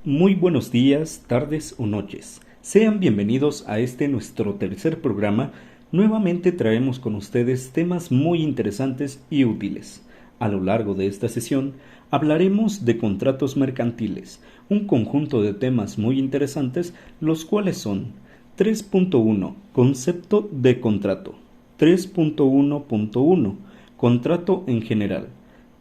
Muy buenos días, tardes o noches. Sean bienvenidos a nuestro tercer programa. Nuevamente traemos con ustedes temas muy interesantes y útiles. A lo largo de esta sesión hablaremos de contratos mercantiles, un conjunto de temas muy interesantes, los cuales son 3.1 Concepto de contrato, 3.1.1 Contrato en general,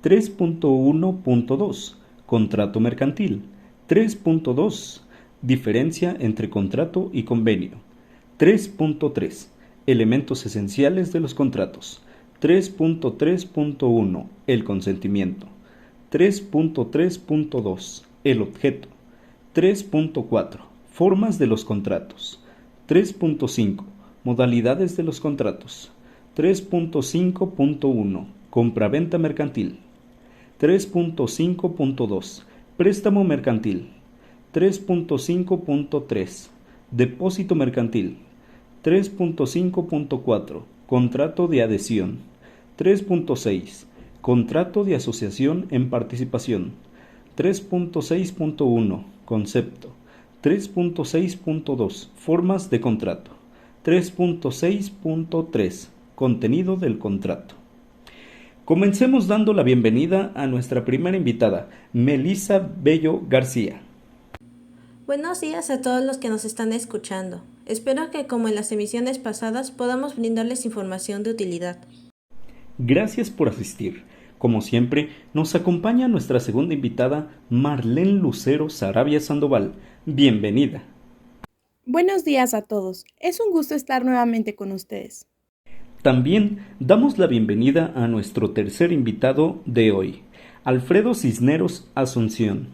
3.1.2 Contrato mercantil, 3.2 Diferencia entre contrato y convenio, 3.3 Elementos esenciales de los contratos, 3.3.1 El consentimiento, 3.3.2 El objeto, 3.4 Formas de los contratos, 3.5 Modalidades de los contratos, 3.5.1 Compraventa mercantil, 3.5.2 Préstamo mercantil, 3.5.3 Depósito mercantil, 3.5.4 Contrato de adhesión, 3.6 Contrato de asociación en participación, 3.6.1 Concepto, 3.6.2 Formas de contrato, 3.6.3 Contenido del contrato. Comencemos dando la bienvenida a nuestra primera invitada, Melissa Bello García. Buenos días a todos los que nos están escuchando. Espero que, como en las emisiones pasadas, podamos brindarles información de utilidad. Gracias por asistir. Como siempre, nos acompaña nuestra segunda invitada, Marlene Lucero Sarabia Sandoval. Bienvenida. Buenos días a todos. Es un gusto estar nuevamente con ustedes. También damos la bienvenida a nuestro tercer invitado de hoy, Alfredo Cisneros Asunción.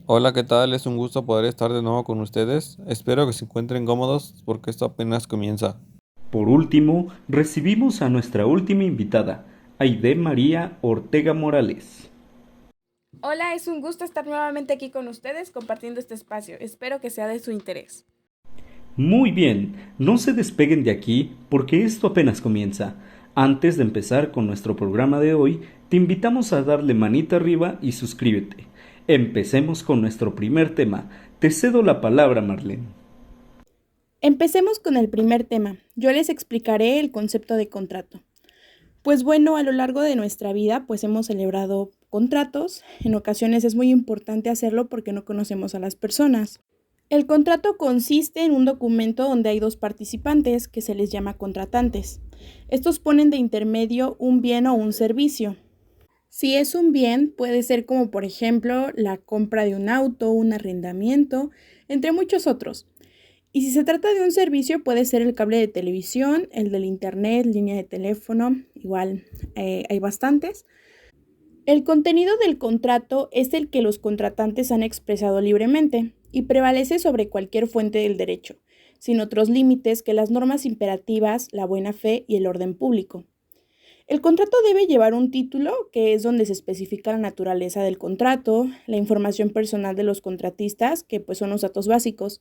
Hola, ¿qué tal? Es un gusto poder estar de nuevo con ustedes. Espero que se encuentren cómodos porque esto apenas comienza. Por último, recibimos a nuestra última invitada, Aide María Ortega Morales. Hola, es un gusto estar nuevamente aquí con ustedes compartiendo este espacio. Espero que sea de su interés. Muy bien, no se despeguen de aquí porque esto apenas comienza. Antes de empezar con nuestro programa de hoy, te invitamos a darle manita arriba y suscríbete. Empecemos con nuestro primer tema. Te cedo la palabra, Marlene. Empecemos con el primer tema. Yo les explicaré el concepto de contrato. Pues bueno, a lo largo de nuestra vida, pues hemos celebrado contratos. En ocasiones es muy importante hacerlo porque no conocemos a las personas. El contrato consiste en un documento donde hay dos participantes que se les llama contratantes. Estos ponen de intermedio un bien o un servicio. Si es un bien, puede ser como por ejemplo la compra de un auto, un arrendamiento, entre muchos otros. Y si se trata de un servicio, puede ser el cable de televisión, el del internet, línea de teléfono, igual hay bastantes. El contenido del contrato es el que los contratantes han expresado libremente y prevalece sobre cualquier fuente del derecho, sin otros límites que las normas imperativas, la buena fe y el orden público. El contrato debe llevar un título, que es donde se especifica la naturaleza del contrato, la información personal de los contratistas, que pues son los datos básicos,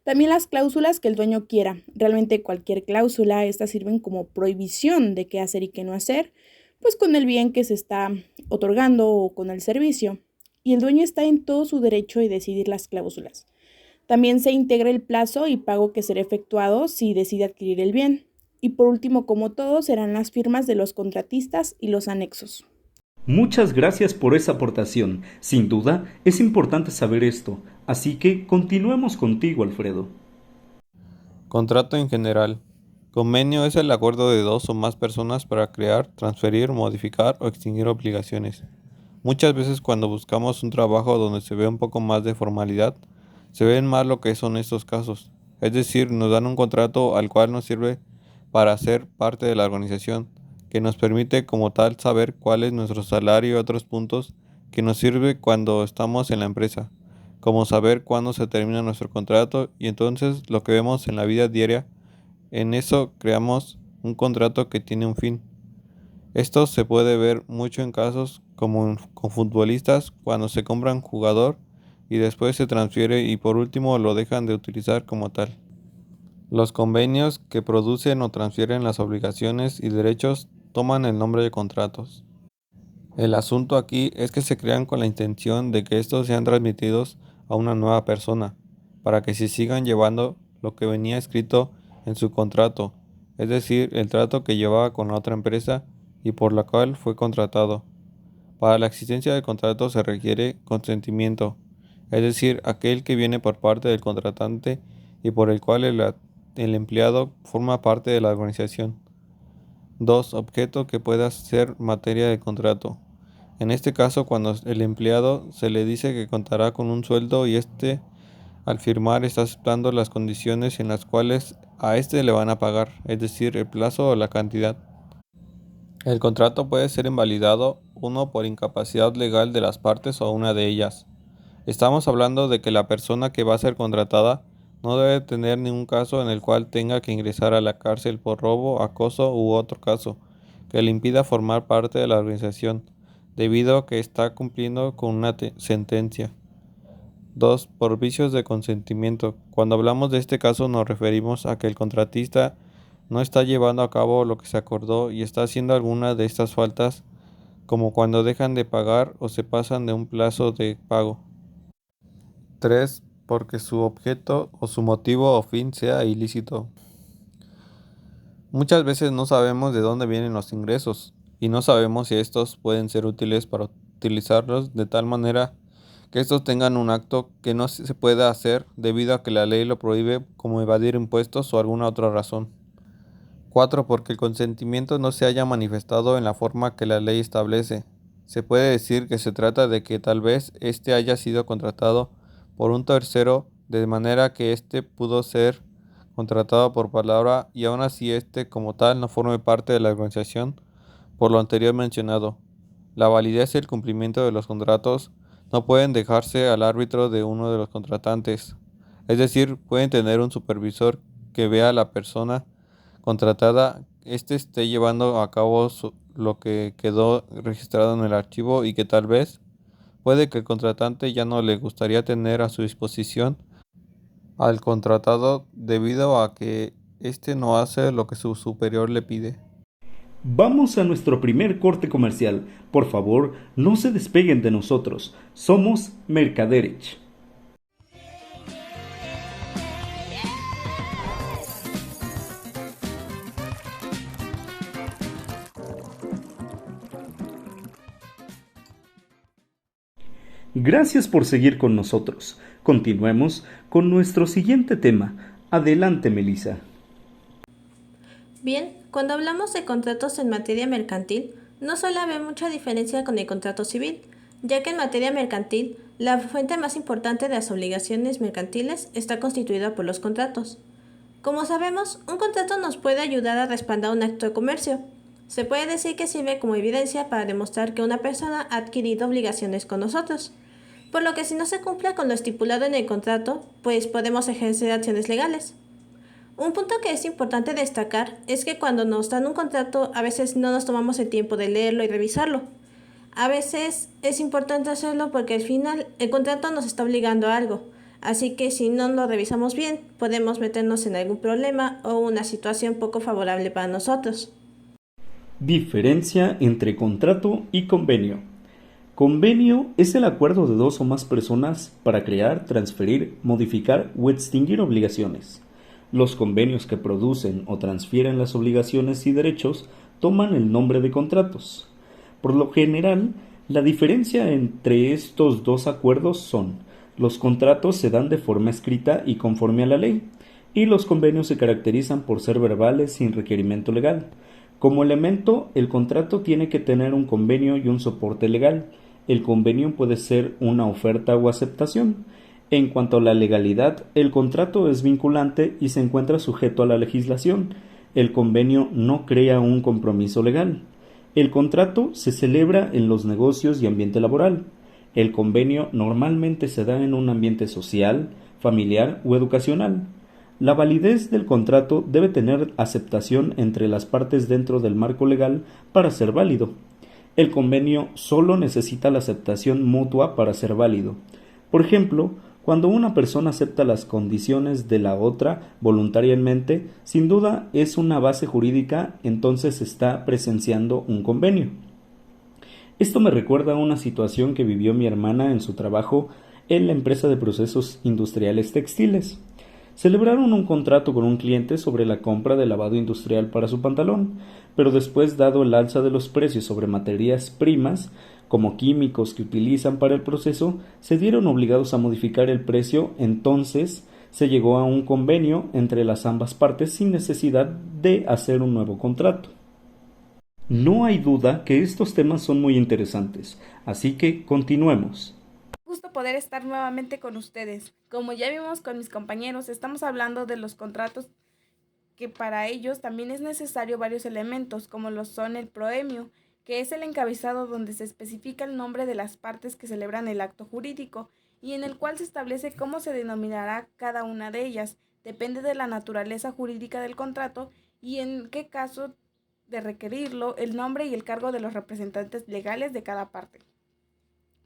también las cláusulas que el dueño quiera. Realmente cualquier cláusula, estas sirven como prohibición de qué hacer y qué no hacer, pues con el bien que se está otorgando o con el servicio. Y el dueño está en todo su derecho de decidir las cláusulas. También se integra el plazo y pago que será efectuado si decide adquirir el bien. Y por último, como todo, serán las firmas de los contratistas y los anexos. Muchas gracias por esa aportación. Sin duda, es importante saber esto. Así que continuemos contigo, Alfredo. Contrato en general. Convenio es el acuerdo de dos o más personas para crear, transferir, modificar o extinguir obligaciones. Muchas veces cuando buscamos un trabajo donde se ve un poco más de formalidad, se ven más lo que son estos casos. Es decir, nos dan un contrato al cual nos sirve para ser parte de la organización, que nos permite como tal saber cuál es nuestro salario y otros puntos que nos sirve cuando estamos en la empresa, como saber cuándo se termina nuestro contrato y entonces lo que vemos en la vida diaria, en eso creamos un contrato que tiene un fin. Esto se puede ver mucho en casos como con futbolistas cuando se compra un jugador y después se transfiere y por último lo dejan de utilizar como tal. Los convenios que producen o transfieren las obligaciones y derechos toman el nombre de contratos. El asunto aquí es que se crean con la intención de que estos sean transmitidos a una nueva persona, para que se sigan llevando lo que venía escrito en su contrato, es decir, el trato que llevaba con la otra empresa y por la cual fue contratado. Para la existencia del contrato se requiere consentimiento, es decir, aquel que viene por parte del contratante y por el cual el empleado forma parte de la organización. 2. Objeto que pueda ser materia de contrato. En este caso, cuando el empleado se le dice que contará con un sueldo y al firmar está aceptando las condiciones en las cuales a le van a pagar, es decir, el plazo o la cantidad. El contrato puede ser invalidado, uno por incapacidad legal de las partes o una de ellas. Estamos hablando de que la persona que va a ser contratada no debe tener ningún caso en el cual tenga que ingresar a la cárcel por robo, acoso u otro caso que le impida formar parte de la organización, debido a que está cumpliendo con una sentencia. 2. Por vicios de consentimiento. Cuando hablamos de este caso nos referimos a que el contratista no está llevando a cabo lo que se acordó y está haciendo alguna de estas faltas, como cuando dejan de pagar o se pasan de un plazo de pago. 3. Porque su objeto o su motivo o fin sea ilícito. Muchas veces no sabemos de dónde vienen los ingresos y no sabemos si estos pueden ser útiles para utilizarlos de tal manera que estos tengan un acto que no se pueda hacer debido a que la ley lo prohíbe, como evadir impuestos o alguna otra razón. 4. Porque el consentimiento no se haya manifestado en la forma que la ley establece. Se puede decir que se trata de que tal vez haya sido contratado por un tercero, de manera que pudo ser contratado por palabra y aún así como tal no forme parte de la organización por lo anterior mencionado. La validez y el cumplimiento de los contratos no pueden dejarse al árbitro de uno de los contratantes, es decir, pueden tener un supervisor que vea a la persona contratada, esté llevando a cabo lo que quedó registrado en el archivo y que tal vez puede que el contratante ya no le gustaría tener a su disposición al contratado debido a que no hace lo que su superior le pide. Vamos a nuestro primer corte comercial. Por favor, no se despeguen de nosotros. Somos Mercaderich. Gracias por seguir con nosotros. Continuemos con nuestro siguiente tema. Adelante, Melissa. Bien, cuando hablamos de contratos en materia mercantil, no suele haber mucha diferencia con el contrato civil, ya que en materia mercantil, la fuente más importante de las obligaciones mercantiles está constituida por los contratos. Como sabemos, un contrato nos puede ayudar a respaldar un acto de comercio. Se puede decir que sirve como evidencia para demostrar que una persona ha adquirido obligaciones con nosotros, por lo que si no se cumple con lo estipulado en el contrato, pues podemos ejercer acciones legales. Un punto que es importante destacar es que cuando nos dan un contrato a veces no nos tomamos el tiempo de leerlo y revisarlo. A veces es importante hacerlo porque al final el contrato nos está obligando a algo, así que si no lo revisamos bien podemos meternos en algún problema o una situación poco favorable para nosotros. Diferencia entre contrato y convenio. Convenio es el acuerdo de dos o más personas para crear, transferir, modificar o extinguir obligaciones. Los convenios que producen o transfieren las obligaciones y derechos toman el nombre de contratos. Por lo general, la diferencia entre estos dos acuerdos son: los contratos se dan de forma escrita y conforme a la ley, y los convenios se caracterizan por ser verbales sin requerimiento legal. Como elemento, el contrato tiene que tener un convenio y un soporte legal. El convenio puede ser una oferta o aceptación. En cuanto a la legalidad, el contrato es vinculante y se encuentra sujeto a la legislación. El convenio no crea un compromiso legal. El contrato se celebra en los negocios y ambiente laboral. El convenio normalmente se da en un ambiente social, familiar o educacional. La validez del contrato debe tener aceptación entre las partes dentro del marco legal para ser válido. El convenio solo necesita la aceptación mutua para ser válido. Por ejemplo, cuando una persona acepta las condiciones de la otra voluntariamente, sin duda es una base jurídica, entonces está presenciando un convenio. Esto me recuerda a una situación que vivió mi hermana en su trabajo, en la empresa de procesos industriales textiles. Celebraron un contrato con un cliente sobre la compra de lavado industrial para su pantalón, pero después, dado el alza de los precios sobre materias primas, como químicos que utilizan para el proceso, se vieron obligados a modificar el precio. Entonces se llegó a un convenio entre las ambas partes sin necesidad de hacer un nuevo contrato. No hay duda que estos temas son muy interesantes, así que continuemos. Gusto poder estar nuevamente con ustedes. Como ya vimos con mis compañeros, estamos hablando de los contratos, que para ellos también es necesario varios elementos, como lo son el proemio, que es el encabezado donde se especifica el nombre de las partes que celebran el acto jurídico y en el cual se establece cómo se denominará cada una de ellas. Depende de la naturaleza jurídica del contrato y en qué caso de requerirlo, el nombre y el cargo de los representantes legales de cada parte.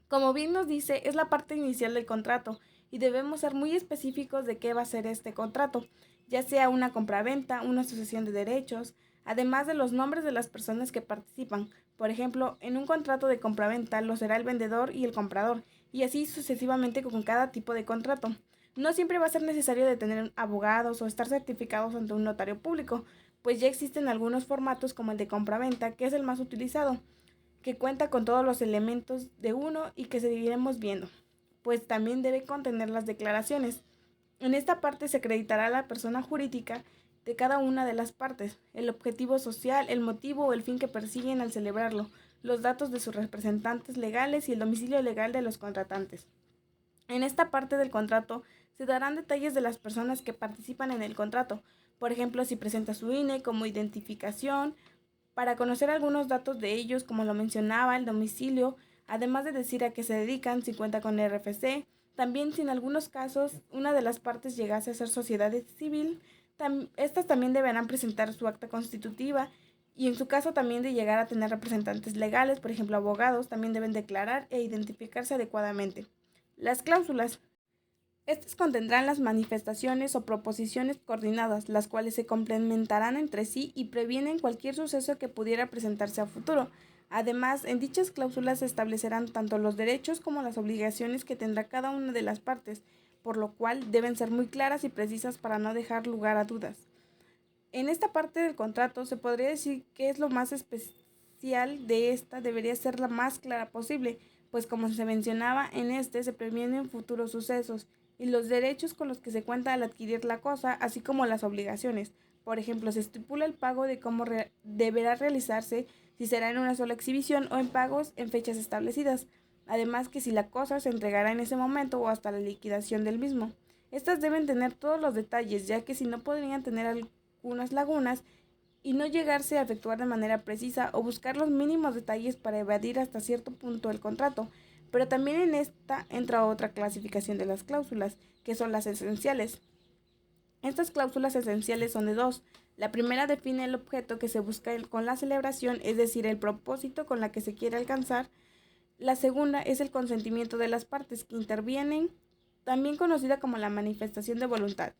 Como bien nos dice, es la parte inicial del contrato y debemos ser muy específicos de qué va a ser este contrato, ya sea una compraventa, una asociación de derechos, además de los nombres de las personas que participan. Por ejemplo, en un contrato de compraventa lo será el vendedor y el comprador, y así sucesivamente con cada tipo de contrato. No siempre va a ser necesario de tener abogados o estar certificados ante un notario público, pues ya existen algunos formatos como el de compraventa, que es el más utilizado, que cuenta con todos los elementos de uno y que seguiremos viendo, pues también debe contener las declaraciones. En esta parte se acreditará la persona jurídica de cada una de las partes, el objetivo social, el motivo o el fin que persiguen al celebrarlo, los datos de sus representantes legales y el domicilio legal de los contratantes. En esta parte del contrato se darán detalles de las personas que participan en el contrato, por ejemplo, si presenta su INE como identificación, para conocer algunos datos de ellos, como lo mencionaba, el domicilio, además de decir a qué se dedican, si cuenta con RFC. También, si en algunos casos una de las partes llegase a ser sociedad civil, estas también deberán presentar su acta constitutiva y en su caso también de llegar a tener representantes legales, por ejemplo abogados, también deben declarar e identificarse adecuadamente. Las cláusulas. Estas contendrán las manifestaciones o proposiciones coordinadas, las cuales se complementarán entre sí y previenen cualquier suceso que pudiera presentarse a futuro. Además, en dichas cláusulas se establecerán tanto los derechos como las obligaciones que tendrá cada una de las partes, por lo cual deben ser muy claras y precisas para no dejar lugar a dudas. En esta parte del contrato se podría decir que es lo más especial de esta, debería ser la más clara posible, pues como se mencionaba, en este se previenen futuros sucesos y los derechos con los que se cuenta al adquirir la cosa, así como las obligaciones. Por ejemplo, se estipula el pago de cómo deberá realizarse, si será en una sola exhibición o en pagos en fechas establecidas. Además que si la cosa se entregará en ese momento o hasta la liquidación del mismo. Estas deben tener todos los detalles, ya que si no podrían tener algunas lagunas y no llegarse a efectuar de manera precisa o buscar los mínimos detalles para evadir hasta cierto punto el contrato. Pero también en esta entra otra clasificación de las cláusulas, que son las esenciales. Estas cláusulas esenciales son de dos. La primera define el objeto que se busca con la celebración, es decir, el propósito con la que se quiere alcanzar. La segunda es el consentimiento de las partes que intervienen, también conocida como la manifestación de voluntad.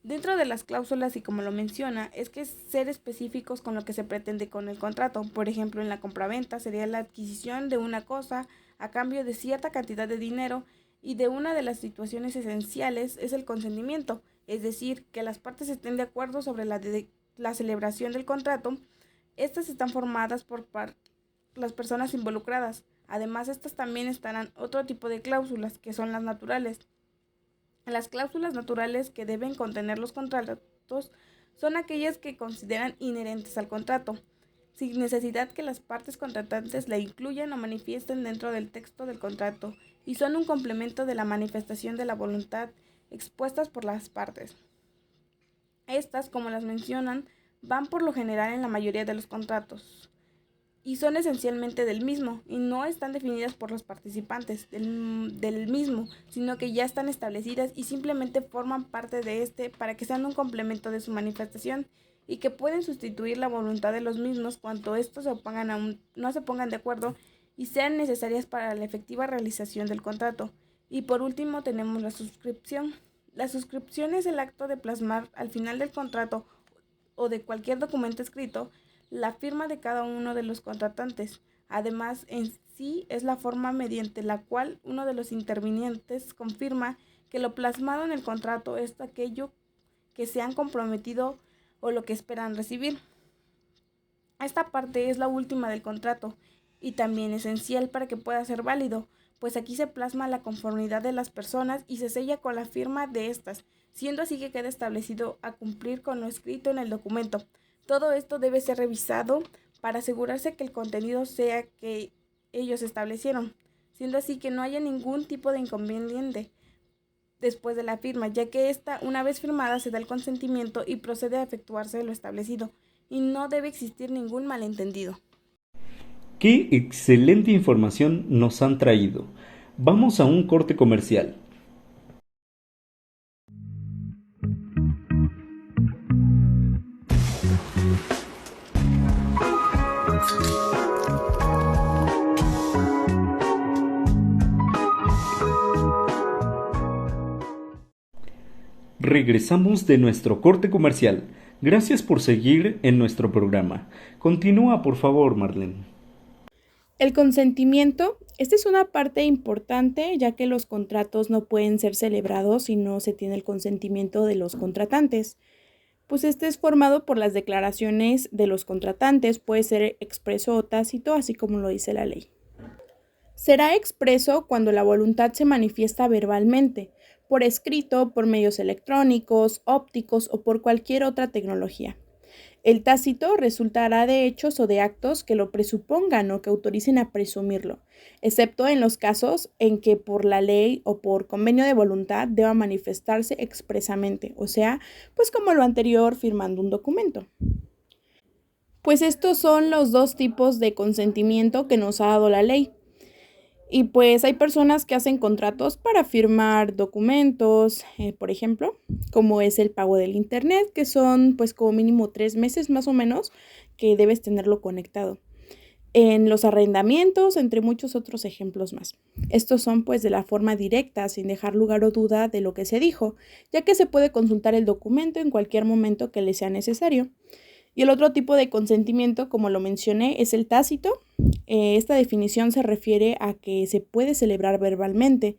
Dentro de las cláusulas, y como lo menciona, es que ser específicos con lo que se pretende con el contrato. Por ejemplo, en la compraventa sería la adquisición de una cosa a cambio de cierta cantidad de dinero, y de una de las situaciones esenciales es el consentimiento, es decir, que las partes estén de acuerdo sobre la celebración del contrato. Estas están formadas por las personas involucradas. Además, estas también estarán otro tipo de cláusulas, que son las naturales. Las cláusulas naturales que deben contener los contratos son aquellas que consideran inherentes al contrato, sin necesidad que las partes contratantes la incluyan o manifiesten dentro del texto del contrato, y son un complemento de la manifestación de la voluntad expuestas por las partes. Estas, como las mencionan, van por lo general en la mayoría de los contratos y son esencialmente del mismo y no están definidas por los participantes del mismo, sino que ya están establecidas y simplemente forman parte de este para que sean un complemento de su manifestación y que pueden sustituir la voluntad de los mismos cuando estos no se pongan de acuerdo y sean necesarias para la efectiva realización del contrato. Y por último tenemos la suscripción. La suscripción es el acto de plasmar al final del contrato o de cualquier documento escrito la firma de cada uno de los contratantes. Además, sí es la forma mediante la cual uno de los intervinientes confirma que lo plasmado en el contrato es aquello que se han comprometido o lo que esperan recibir. Esta parte es la última del contrato y también esencial para que pueda ser válido, pues aquí se plasma la conformidad de las personas y se sella con la firma de estas, siendo así que queda establecido a cumplir con lo escrito en el documento. Todo esto debe ser revisado para asegurarse que el contenido sea que ellos establecieron, siendo así que no haya ningún tipo de inconveniente después de la firma, ya que esta, una vez firmada, se da el consentimiento y procede a efectuarse lo establecido, y no debe existir ningún malentendido. ¡Qué excelente información nos han traído! Vamos a un corte comercial. Regresamos de nuestro corte comercial. Gracias por seguir en nuestro programa. Continúa, por favor, Marlene. El consentimiento, esta es una parte importante ya que los contratos no pueden ser celebrados si no se tiene el consentimiento de los contratantes. Pues este es formado por las declaraciones de los contratantes, puede ser expreso o tácito, así como lo dice la ley. Será expreso cuando la voluntad se manifiesta verbalmente, por escrito, por medios electrónicos, ópticos o por cualquier otra tecnología. El tácito resultará de hechos o de actos que lo presupongan o que autoricen a presumirlo, excepto en los casos en que por la ley o por convenio de voluntad deba manifestarse expresamente, o sea, pues como lo anterior, firmando un documento. Pues estos son los dos tipos de consentimiento que nos ha dado la ley. Y pues hay personas que hacen contratos para firmar documentos, por ejemplo, como es el pago del internet, que son pues como mínimo 3 meses más o menos que debes tenerlo conectado. En los arrendamientos, entre muchos otros ejemplos más. Estos son pues de la forma directa, sin dejar lugar o duda de lo que se dijo, ya que se puede consultar el documento en cualquier momento que le sea necesario. Y el otro tipo de consentimiento, como lo mencioné, es el tácito. Esta definición se refiere a que se puede celebrar verbalmente,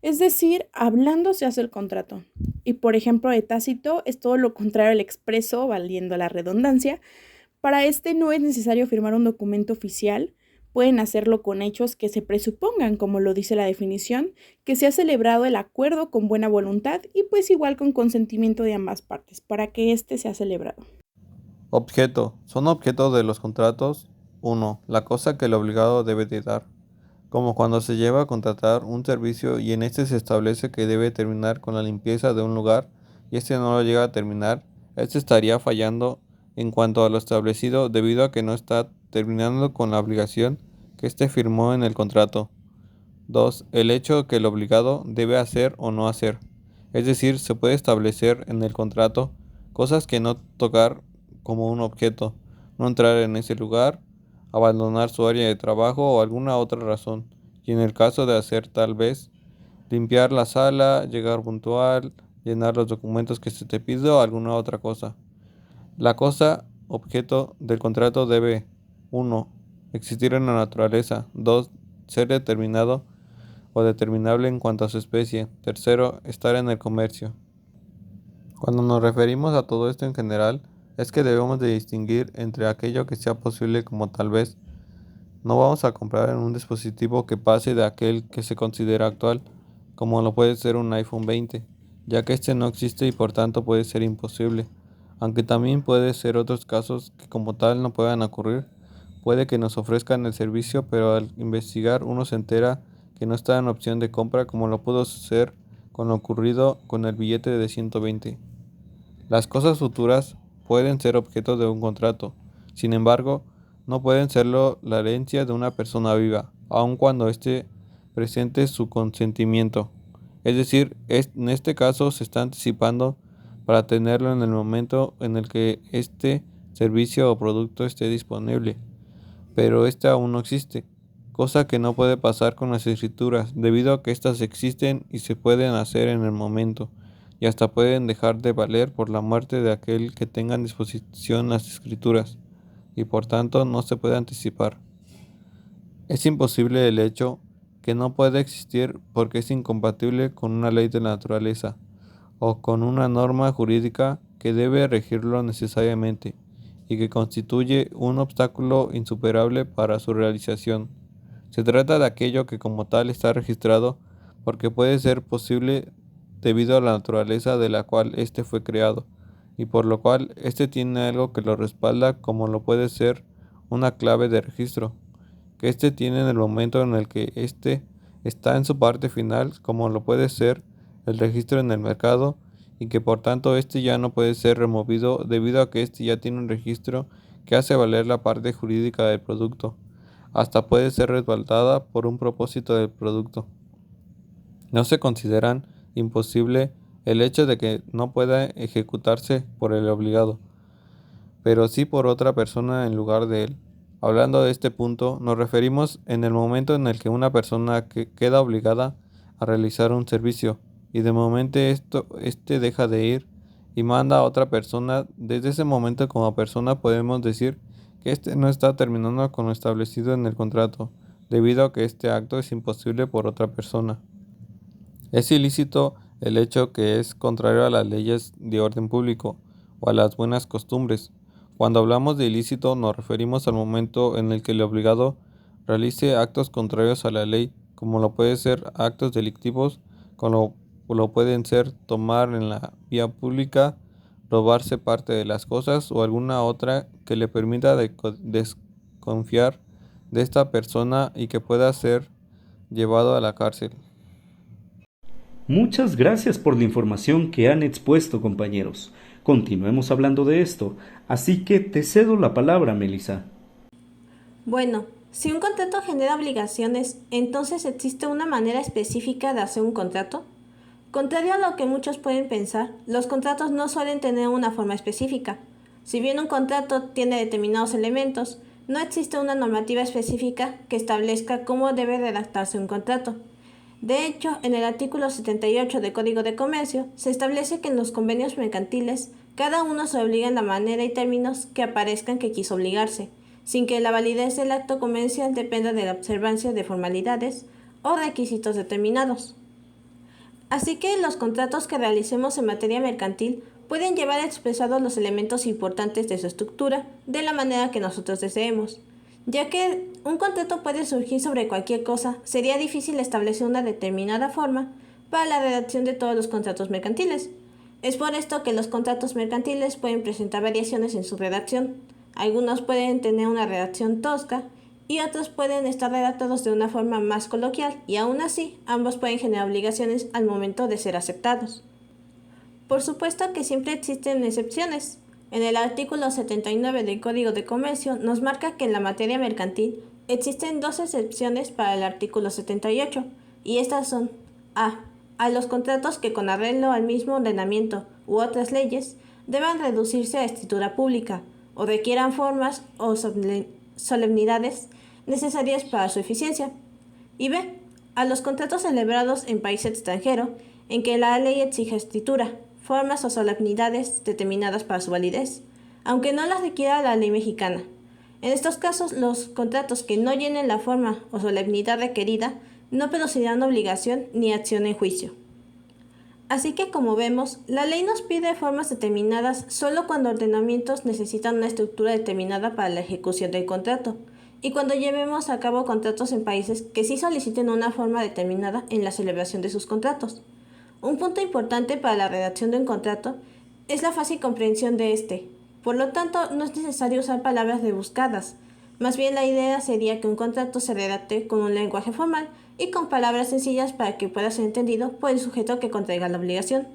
es decir, hablando se hace el contrato. Y por ejemplo, de tácito es todo lo contrario al expreso, valiendo la redundancia. Para este no es necesario firmar un documento oficial, pueden hacerlo con hechos que se presupongan, como lo dice la definición, que se ha celebrado el acuerdo con buena voluntad y pues igual con consentimiento de ambas partes, para que éste sea celebrado. Objeto. Son objetos de los contratos. 1. La cosa que el obligado debe de dar. Como cuando se lleva a contratar un servicio y en este se establece que debe terminar con la limpieza de un lugar y este no lo llega a terminar, este estaría fallando en cuanto a lo establecido debido a que no está terminando con la obligación que éste firmó en el contrato. 2. El hecho que el obligado debe hacer o no hacer. Es decir, se puede establecer en el contrato cosas que no tocar como un objeto, no entrar en ese lugar, abandonar su área de trabajo o alguna otra razón. Y en el caso de hacer tal vez, limpiar la sala, llegar puntual, llenar los documentos que se te pide o alguna otra cosa. La cosa objeto del contrato debe 1. Existir en la naturaleza. 2. Ser determinado o determinable en cuanto a su especie. 3. Estar en el comercio. Cuando nos referimos a todo esto en general, es que debemos de distinguir entre aquello que sea posible como tal vez. No vamos a comprar en un dispositivo que pase de aquel que se considera actual, como lo puede ser un iPhone 20, ya que este no existe y por tanto puede ser imposible. Aunque también puede ser otros casos que como tal no puedan ocurrir. Puede que nos ofrezcan el servicio, pero al investigar uno se entera que no está en opción de compra como lo pudo ser con lo ocurrido con el billete de 120. Las cosas futuras pueden ser objeto de un contrato, sin embargo, no pueden serlo la herencia de una persona viva, aun cuando éste presente su consentimiento. Es decir, en este caso se está anticipando para tenerlo en el momento en el que este servicio o producto esté disponible, pero este aún no existe, cosa que no puede pasar con las escrituras, debido a que éstas existen y se pueden hacer en el momento, y hasta pueden dejar de valer por la muerte de aquel que tenga en disposición las escrituras, y por tanto no se puede anticipar. Es imposible el hecho que no puede existir porque es incompatible con una ley de la naturaleza o con una norma jurídica que debe regirlo necesariamente y que constituye un obstáculo insuperable para su realización. Se trata de aquello que como tal está registrado porque puede ser posible debido a la naturaleza de la cual éste fue creado, y por lo cual éste tiene algo que lo respalda, como lo puede ser una clave de registro, que éste tiene en el momento en el que éste está en su parte final, como lo puede ser el registro en el mercado, y que por tanto éste ya no puede ser removido debido a que éste ya tiene un registro que hace valer la parte jurídica del producto, hasta puede ser respaldada por un propósito del producto. No se consideran imposible el hecho de que no pueda ejecutarse por el obligado, pero sí por otra persona en lugar de él. Hablando de este punto, nos referimos en el momento en el que una persona queda obligada a realizar un servicio y de momento este deja de ir y manda a otra persona. Desde ese momento como persona podemos decir que este no está terminando con lo establecido en el contrato, debido a que este acto es imposible por otra persona. Es ilícito el hecho que es contrario a las leyes de orden público o a las buenas costumbres. Cuando hablamos de ilícito nos referimos al momento en el que el obligado realice actos contrarios a la ley, como lo pueden ser actos delictivos, como lo pueden ser tomar en la vía pública, robarse parte de las cosas o alguna otra que le permita desconfiar de esta persona y que pueda ser llevado a la cárcel. Muchas gracias por la información que han expuesto, compañeros. Continuemos hablando de esto, así que te cedo la palabra, Melissa. Bueno, si un contrato genera obligaciones, entonces ¿existe una manera específica de hacer un contrato? Contrario a lo que muchos pueden pensar, los contratos no suelen tener una forma específica. Si bien un contrato tiene determinados elementos, no existe una normativa específica que establezca cómo debe redactarse un contrato. De hecho, en el artículo 78 del Código de Comercio se establece que en los convenios mercantiles cada uno se obliga en la manera y términos que aparezcan que quiso obligarse, sin que la validez del acto comercial dependa de la observancia de formalidades o requisitos determinados. Así que los contratos que realicemos en materia mercantil pueden llevar expresados los elementos importantes de su estructura de la manera que nosotros deseemos. Ya que un contrato puede surgir sobre cualquier cosa, sería difícil establecer una determinada forma para la redacción de todos los contratos mercantiles. Es por esto que los contratos mercantiles pueden presentar variaciones en su redacción. Algunos pueden tener una redacción tosca y otros pueden estar redactados de una forma más coloquial, y aún así ambos pueden generar obligaciones al momento de ser aceptados. Por supuesto que siempre existen excepciones. En el artículo 79 del Código de Comercio nos marca que en la materia mercantil existen dos excepciones para el artículo 78, y estas son a los contratos que con arreglo al mismo ordenamiento u otras leyes deban reducirse a escritura pública o requieran formas o solemnidades necesarias para su eficiencia, y b. a los contratos celebrados en país extranjero en que la ley exige escritura, formas o solemnidades determinadas para su validez, aunque no las requiera la ley mexicana. En estos casos, los contratos que no llenen la forma o solemnidad requerida no producirán obligación ni acción en juicio. Así que, como vemos, la ley nos pide formas determinadas solo cuando ordenamientos necesitan una estructura determinada para la ejecución del contrato, y cuando llevemos a cabo contratos en países que sí soliciten una forma determinada en la celebración de sus contratos. Un punto importante para la redacción de un contrato es la fácil comprensión de este. Por lo tanto, no es necesario usar palabras rebuscadas. Más bien la idea sería que un contrato se redacte con un lenguaje formal y con palabras sencillas para que pueda ser entendido por el sujeto que contraiga la obligación.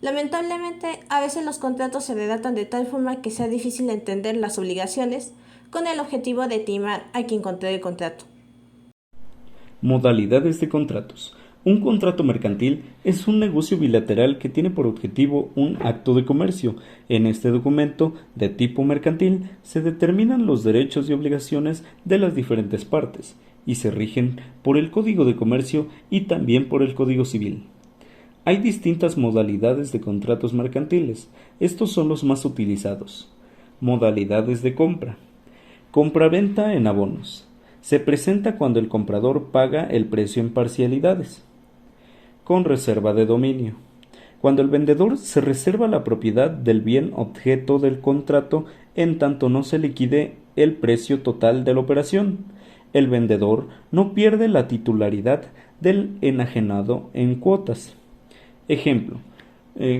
Lamentablemente, a veces los contratos se redactan de tal forma que sea difícil entender las obligaciones con el objetivo de timar a quien contrae el contrato. Modalidades de contratos. Un contrato mercantil es un negocio bilateral que tiene por objetivo un acto de comercio. En este documento de tipo mercantil se determinan los derechos y obligaciones de las diferentes partes y se rigen por el Código de Comercio y también por el Código Civil. Hay distintas modalidades de contratos mercantiles. Estos son los más utilizados. Modalidades de compra. Compra-venta en abonos. Se presenta cuando el comprador paga el precio en parcialidades. Con reserva de dominio. Cuando el vendedor se reserva la propiedad del bien objeto del contrato en tanto no se liquide el precio total de la operación. El vendedor no pierde la titularidad del enajenado en cuotas. Ejemplo,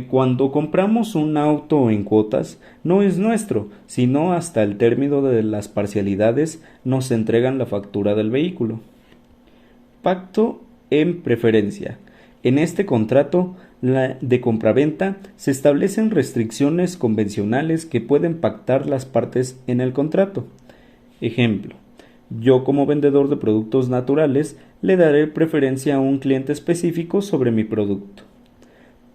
cuando compramos un auto en cuotas, no es nuestro, sino hasta el término de las parcialidades nos entregan la factura del vehículo. Pacto en preferencia. En este contrato de compraventa se establecen restricciones convencionales que pueden pactar las partes en el contrato. Ejemplo, yo como vendedor de productos naturales le daré preferencia a un cliente específico sobre mi producto.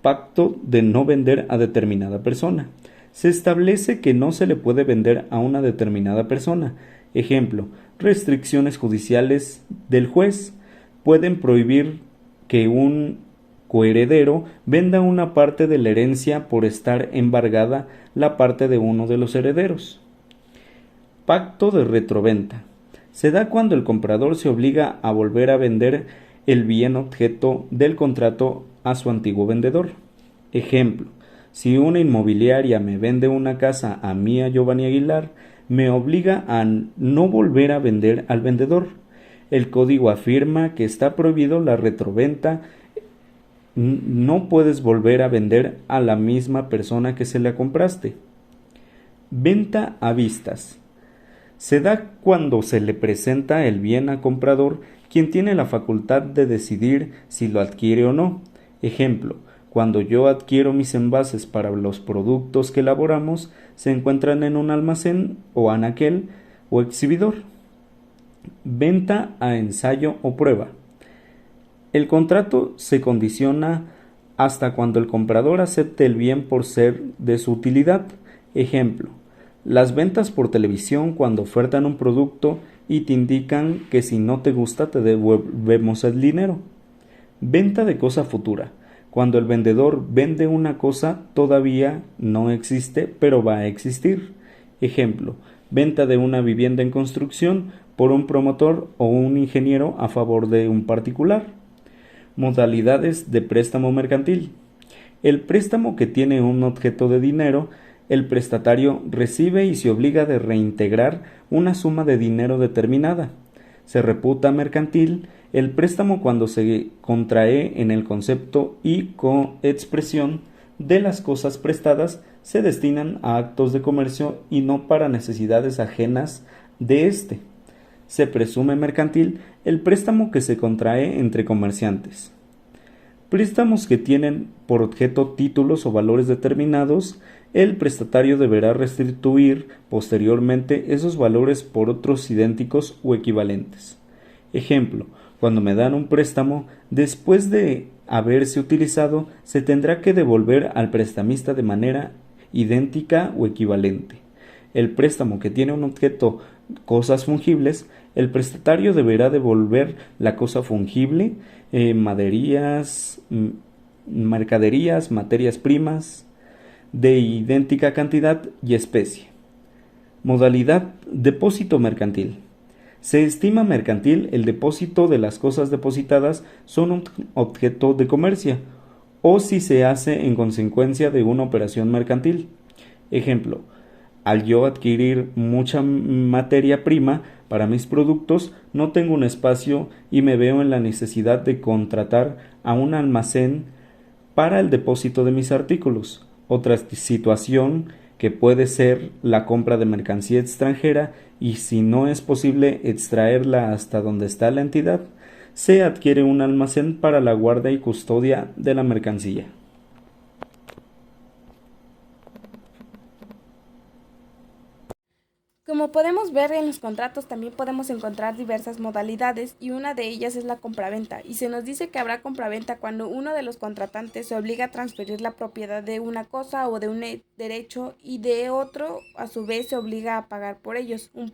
Pacto de no vender a determinada persona. Se establece que no se le puede vender a una determinada persona. Ejemplo, restricciones judiciales del juez pueden prohibir que un coheredero venda una parte de la herencia por estar embargada la parte de uno de los herederos. Pacto de retroventa. Se da cuando el comprador se obliga a volver a vender el bien objeto del contrato a su antiguo vendedor. Ejemplo, si una inmobiliaria me vende una casa a mí, a Giovanni Aguilar, me obliga a no volver a vender al vendedor. El código afirma que está prohibido la retroventa. No puedes volver a vender a la misma persona que se la compraste. Venta a vistas. Se da cuando se le presenta el bien al comprador, quien tiene la facultad de decidir si lo adquiere o no. Ejemplo, cuando yo adquiero mis envases para los productos que elaboramos, se encuentran en un almacén o anaquel o exhibidor. Venta a ensayo o prueba. El contrato se condiciona hasta cuando el comprador acepte el bien por ser de su utilidad. Ejemplo, las ventas por televisión cuando ofertan un producto y te indican que si no te gusta te devolvemos el dinero. Venta de cosa futura. Cuando el vendedor vende una cosa todavía no existe, pero va a existir. Ejemplo, venta de una vivienda en construcción por un promotor o un ingeniero a favor de un particular. Modalidades de préstamo mercantil. El préstamo que tiene un objeto de dinero, el prestatario recibe y se obliga de reintegrar una suma de dinero determinada. Se reputa mercantil el préstamo cuando se contrae en el concepto y con expresión de las cosas prestadas se destinan a actos de comercio y no para necesidades ajenas de éste. Se presume mercantil el préstamo que se contrae entre comerciantes. Préstamos que tienen por objeto títulos o valores determinados, el prestatario deberá restituir posteriormente esos valores por otros idénticos o equivalentes. Ejemplo, cuando me dan un préstamo, después de haberse utilizado, se tendrá que devolver al prestamista de manera idéntica o equivalente. El préstamo que tiene un objeto cosas fungibles, el prestatario deberá devolver la cosa fungible, mercaderías, materias primas, de idéntica cantidad y especie. Modalidad depósito mercantil. Se estima mercantil el depósito de las cosas depositadas son un objeto de comercio o si se hace en consecuencia de una operación mercantil. Ejemplo, al yo adquirir mucha materia prima para mis productos, no tengo un espacio y me veo en la necesidad de contratar a un almacén para el depósito de mis artículos. Otra situación que puede ser la compra de mercancía extranjera y si no es posible extraerla hasta donde está la entidad, se adquiere un almacén para la guarda y custodia de la mercancía. Como podemos ver en los contratos también podemos encontrar diversas modalidades y una de ellas es la compraventa y se nos dice que habrá compraventa cuando uno de los contratantes se obliga a transferir la propiedad de una cosa o de un derecho y de otro a su vez se obliga a pagar por ellos un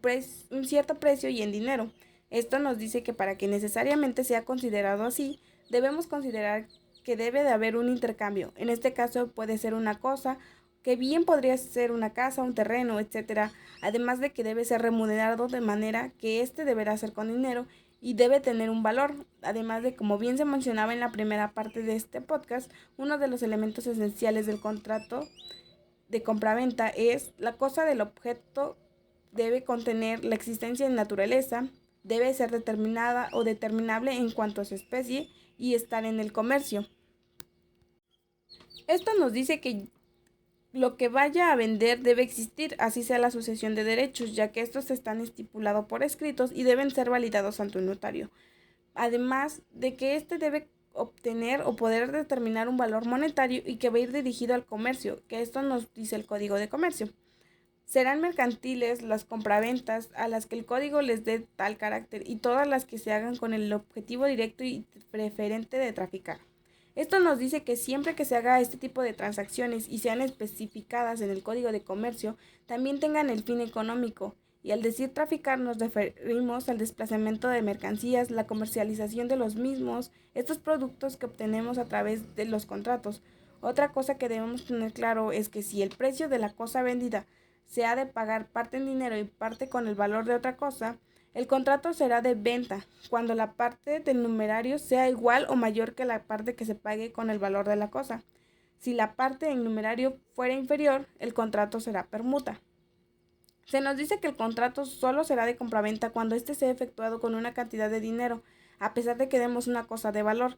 cierto precio y en dinero. Esto nos dice que para que necesariamente sea considerado así, debemos considerar que debe de haber un intercambio. En este caso puede ser una cosa que bien podría ser una casa, un terreno, etc. Además de que debe ser remunerado de manera que éste deberá ser con dinero y debe tener un valor. Además de, como bien se mencionaba en la primera parte de este podcast, uno de los elementos esenciales del contrato de compraventa es la cosa del objeto debe contener la existencia en naturaleza, debe ser determinada o determinable en cuanto a su especie y estar en el comercio. Esto nos dice que lo que vaya a vender debe existir, así sea la sucesión de derechos, ya que estos están estipulados por escritos y deben ser validados ante un notario. Además de que éste debe obtener o poder determinar un valor monetario y que va a ir dirigido al comercio, que esto nos dice el Código de Comercio. Serán mercantiles las compraventas a las que el código les dé tal carácter y todas las que se hagan con el objetivo directo y preferente de traficar. Esto nos dice que siempre que se haga este tipo de transacciones y sean especificadas en el Código de Comercio, también tengan el fin económico. Y al decir traficar nos referimos al desplazamiento de mercancías, la comercialización de los mismos, estos productos que obtenemos a través de los contratos. Otra cosa que debemos tener claro es que si el precio de la cosa vendida se ha de pagar parte en dinero y parte con el valor de otra cosa, el contrato será de venta cuando la parte del numerario sea igual o mayor que la parte que se pague con el valor de la cosa. Si la parte en numerario fuera inferior, el contrato será permuta. Se nos dice que el contrato solo será de compraventa cuando éste sea efectuado con una cantidad de dinero, a pesar de que demos una cosa de valor,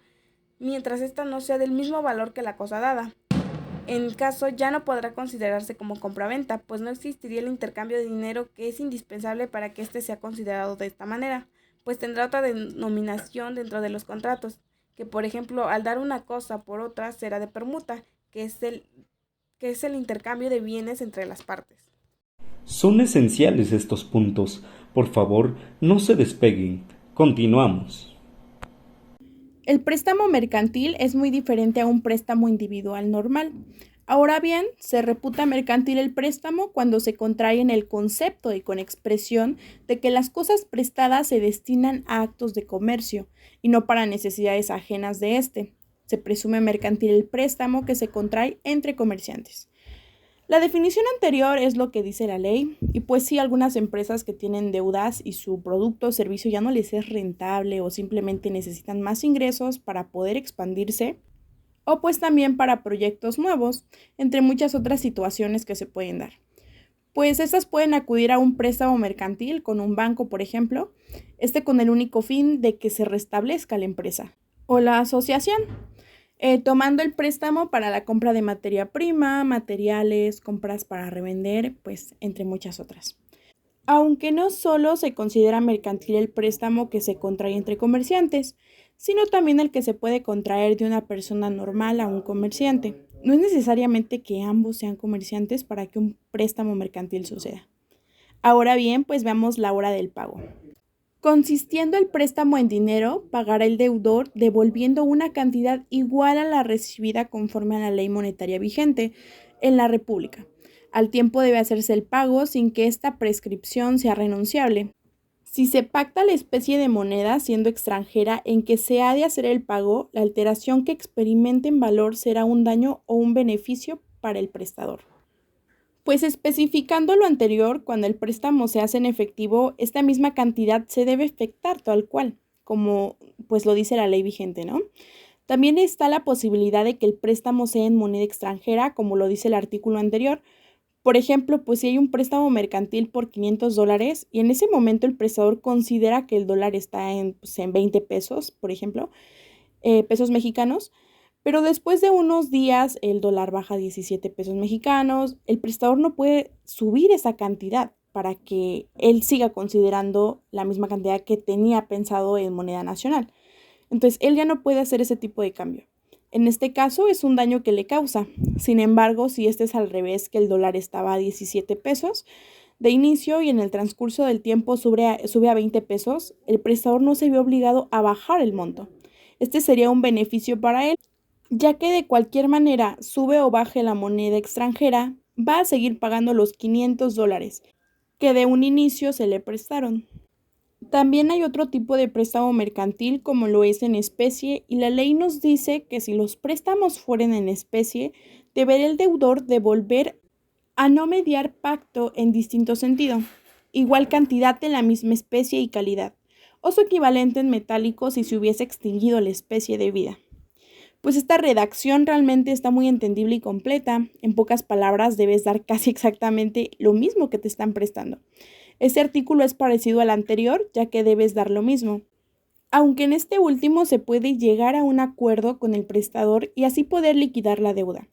mientras ésta no sea del mismo valor que la cosa dada. En caso ya no podrá considerarse como compraventa, pues no existiría el intercambio de dinero que es indispensable para que éste sea considerado de esta manera, pues tendrá otra denominación dentro de los contratos, que por ejemplo al dar una cosa por otra será de permuta, que es el intercambio de bienes entre las partes. Son esenciales estos puntos. Por favor, no se despeguen. Continuamos. El préstamo mercantil es muy diferente a un préstamo individual normal. Ahora bien, se reputa mercantil el préstamo cuando se contrae en el concepto y con expresión de que las cosas prestadas se destinan a actos de comercio y no para necesidades ajenas de este. Se presume mercantil el préstamo que se contrae entre comerciantes. La definición anterior es lo que dice la ley, y pues sí, algunas empresas que tienen deudas y su producto o servicio ya no les es rentable o simplemente necesitan más ingresos para poder expandirse, o pues también para proyectos nuevos, entre muchas otras situaciones que se pueden dar. Pues estas pueden acudir a un préstamo mercantil con un banco, por ejemplo, con el único fin de que se restablezca la empresa o la asociación. Tomando el préstamo para la compra de materia prima, materiales, compras para revender, pues entre muchas otras. Aunque no solo se considera mercantil el préstamo que se contrae entre comerciantes, sino también el que se puede contraer de una persona normal a un comerciante. No es necesariamente que ambos sean comerciantes para que un préstamo mercantil suceda. Ahora bien, pues veamos la hora del pago. Consistiendo el préstamo en dinero, pagará el deudor devolviendo una cantidad igual a la recibida conforme a la ley monetaria vigente en la República. Al tiempo debe hacerse el pago sin que esta prescripción sea renunciable. Si se pacta la especie de moneda siendo extranjera en que se ha de hacer el pago, la alteración que experimente en valor será un daño o un beneficio para el prestador. Pues especificando lo anterior, cuando el préstamo se hace en efectivo, esta misma cantidad se debe efectuar tal cual, como pues lo dice la ley vigente, ¿no? También está la posibilidad de que el préstamo sea en moneda extranjera, como lo dice el artículo anterior. Por ejemplo, pues si hay un préstamo mercantil por $500 y en ese momento el prestador considera que el dólar está en 20 pesos, por ejemplo, pesos mexicanos, pero después de unos días el dólar baja a 17 pesos mexicanos, el prestador no puede subir esa cantidad para que él siga considerando la misma cantidad que tenía pensado en moneda nacional. Entonces, él ya no puede hacer ese tipo de cambio. En este caso es un daño que le causa. Sin embargo, si este es al revés, que el dólar estaba a 17 pesos de inicio y en el transcurso del tiempo sube a 20 pesos, el prestador no se ve obligado a bajar el monto. Este sería un beneficio para él, ya que de cualquier manera sube o baje la moneda extranjera, va a seguir pagando los $500 que de un inicio se le prestaron. También hay otro tipo de préstamo mercantil como lo es en especie y la ley nos dice que si los préstamos fueren en especie, deberá el deudor devolver a no mediar pacto en distinto sentido, igual cantidad de la misma especie y calidad, o su equivalente en metálico si se hubiese extinguido la especie de vida. Pues esta redacción realmente está muy entendible y completa. En pocas palabras, debes dar casi exactamente lo mismo que te están prestando. Este artículo es parecido al anterior, ya que debes dar lo mismo. Aunque en este último se puede llegar a un acuerdo con el prestador y así poder liquidar la deuda.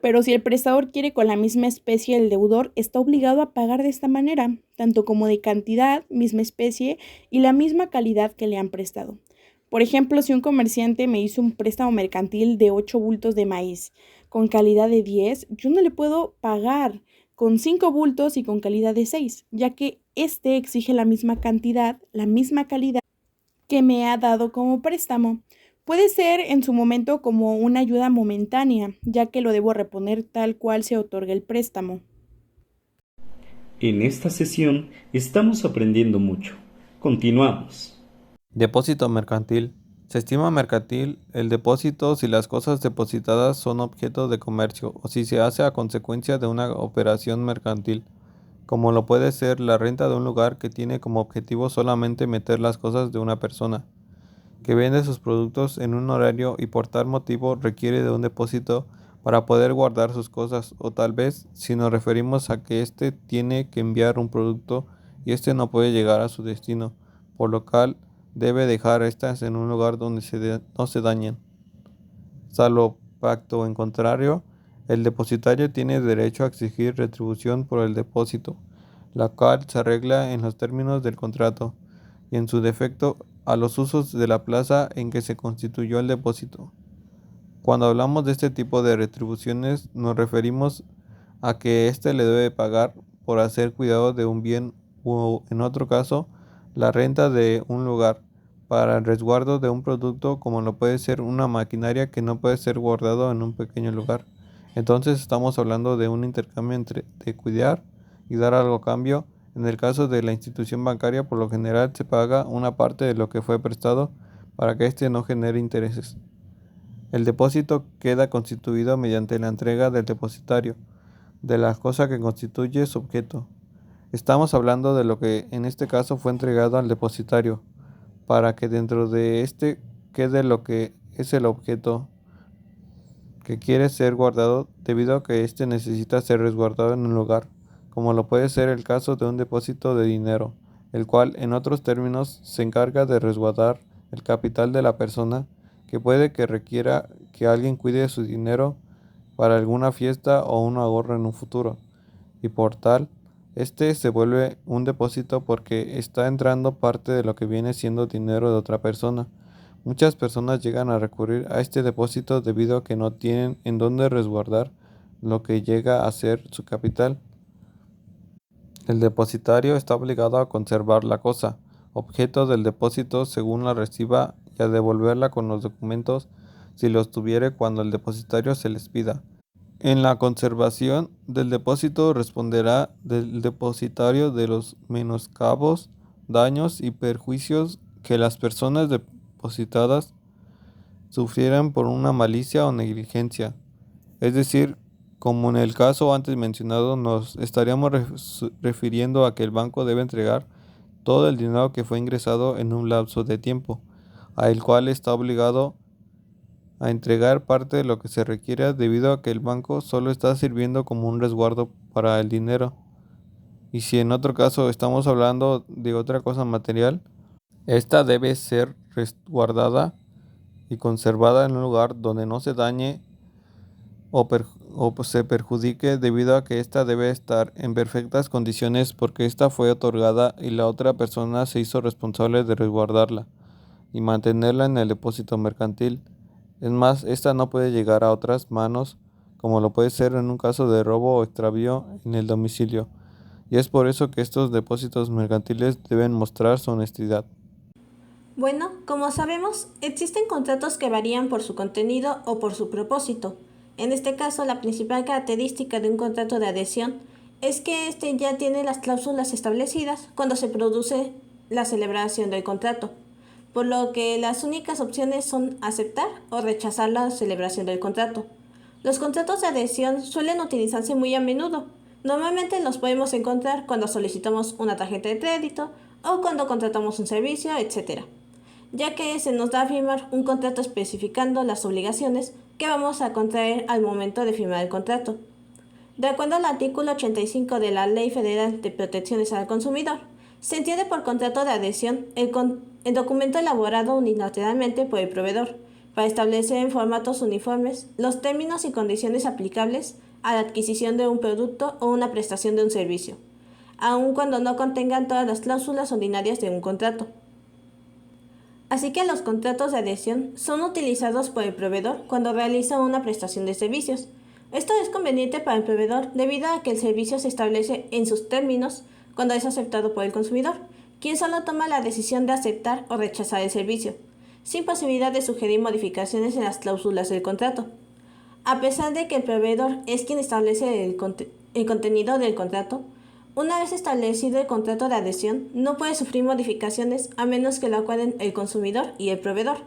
Pero si el prestador quiere con la misma especie, el deudor está obligado a pagar de esta manera, tanto como de cantidad, misma especie y la misma calidad que le han prestado. Por ejemplo, si un comerciante me hizo un préstamo mercantil de 8 bultos de maíz con calidad de 10, yo no le puedo pagar con 5 bultos y con calidad de 6, ya que este exige la misma cantidad, la misma calidad que me ha dado como préstamo. Puede ser en su momento como una ayuda momentánea, ya que lo debo reponer tal cual se otorga el préstamo. En esta sesión estamos aprendiendo mucho. Continuamos. Depósito mercantil. Se estima mercantil el depósito si las cosas depositadas son objeto de comercio o si se hace a consecuencia de una operación mercantil, como lo puede ser la renta de un lugar que tiene como objetivo solamente meter las cosas de una persona, que vende sus productos en un horario y por tal motivo requiere de un depósito para poder guardar sus cosas, o tal vez si nos referimos a que éste tiene que enviar un producto y éste no puede llegar a su destino, por lo cual debe dejar estas en un lugar donde no se dañen. Salvo pacto en contrario, el depositario tiene derecho a exigir retribución por el depósito, la cual se arregla en los términos del contrato y en su defecto a los usos de la plaza en que se constituyó el depósito. Cuando hablamos de este tipo de retribuciones nos referimos a que éste le debe pagar por hacer cuidado de un bien o, en otro caso, la renta de un lugar para el resguardo de un producto como lo puede ser una maquinaria que no puede ser guardado en un pequeño lugar. Entonces estamos hablando de un intercambio entre de cuidar y dar algo a cambio. En el caso de la institución bancaria, por lo general se paga una parte de lo que fue prestado para que éste no genere intereses. El depósito queda constituido mediante la entrega del depositario de la cosa que constituye su objeto. Estamos hablando de lo que en este caso fue entregado al depositario, para que dentro de este quede lo que es el objeto que quiere ser guardado, debido a que éste necesita ser resguardado en un lugar, como lo puede ser el caso de un depósito de dinero, el cual en otros términos se encarga de resguardar el capital de la persona, que puede que requiera que alguien cuide su dinero para alguna fiesta o un ahorro en un futuro, y por tal, este se vuelve un depósito porque está entrando parte de lo que viene siendo dinero de otra persona. Muchas personas llegan a recurrir a este depósito debido a que no tienen en dónde resguardar lo que llega a ser su capital. El depositario está obligado a conservar la cosa, objeto del depósito según la reciba y a devolverla con los documentos si los tuviere cuando el depositario se les pida. En la conservación del depósito responderá del depositario de los menoscabos, daños y perjuicios que las personas depositadas sufrieran por una malicia o negligencia. Es decir, como en el caso antes mencionado, nos estaríamos refiriendo a que el banco debe entregar todo el dinero que fue ingresado en un lapso de tiempo, a el cual está obligado a entregar parte de lo que se requiera debido a que el banco solo está sirviendo como un resguardo para el dinero. Y si en otro caso estamos hablando de otra cosa material, esta debe ser resguardada y conservada en un lugar donde no se dañe o se perjudique debido a que ésta debe estar en perfectas condiciones porque ésta fue otorgada y la otra persona se hizo responsable de resguardarla y mantenerla en el depósito mercantil. Es más, esta no puede llegar a otras manos, como lo puede ser en un caso de robo o extravío en el domicilio, y es por eso que estos depósitos mercantiles deben mostrar su honestidad. Bueno, como sabemos, existen contratos que varían por su contenido o por su propósito. En este caso, la principal característica de un contrato de adhesión es que éste ya tiene las cláusulas establecidas cuando se produce la celebración del contrato, por lo que las únicas opciones son aceptar o rechazar la celebración del contrato. Los contratos de adhesión suelen utilizarse muy a menudo, Normalmente los podemos encontrar cuando solicitamos una tarjeta de crédito o cuando contratamos un servicio, etc., ya que se nos da a firmar un contrato especificando las obligaciones que vamos a contraer al momento de firmar el contrato. De acuerdo al artículo 85 de la Ley Federal de Protecciones al Consumidor, se entiende por contrato de adhesión el documento elaborado unilateralmente por el proveedor para establecer en formatos uniformes los términos y condiciones aplicables a la adquisición de un producto o una prestación de un servicio, aun cuando no contengan todas las cláusulas ordinarias de un contrato. Así que los contratos de adhesión son utilizados por el proveedor cuando realiza una prestación de servicios. Esto es conveniente para el proveedor debido a que el servicio se establece en sus términos cuando es aceptado por el consumidor, quien solo toma la decisión de aceptar o rechazar el servicio, sin posibilidad de sugerir modificaciones en las cláusulas del contrato. A pesar de que el proveedor es quien establece el contenido del contrato, una vez establecido el contrato de adhesión, no puede sufrir modificaciones a menos que lo acuerden el consumidor y el proveedor.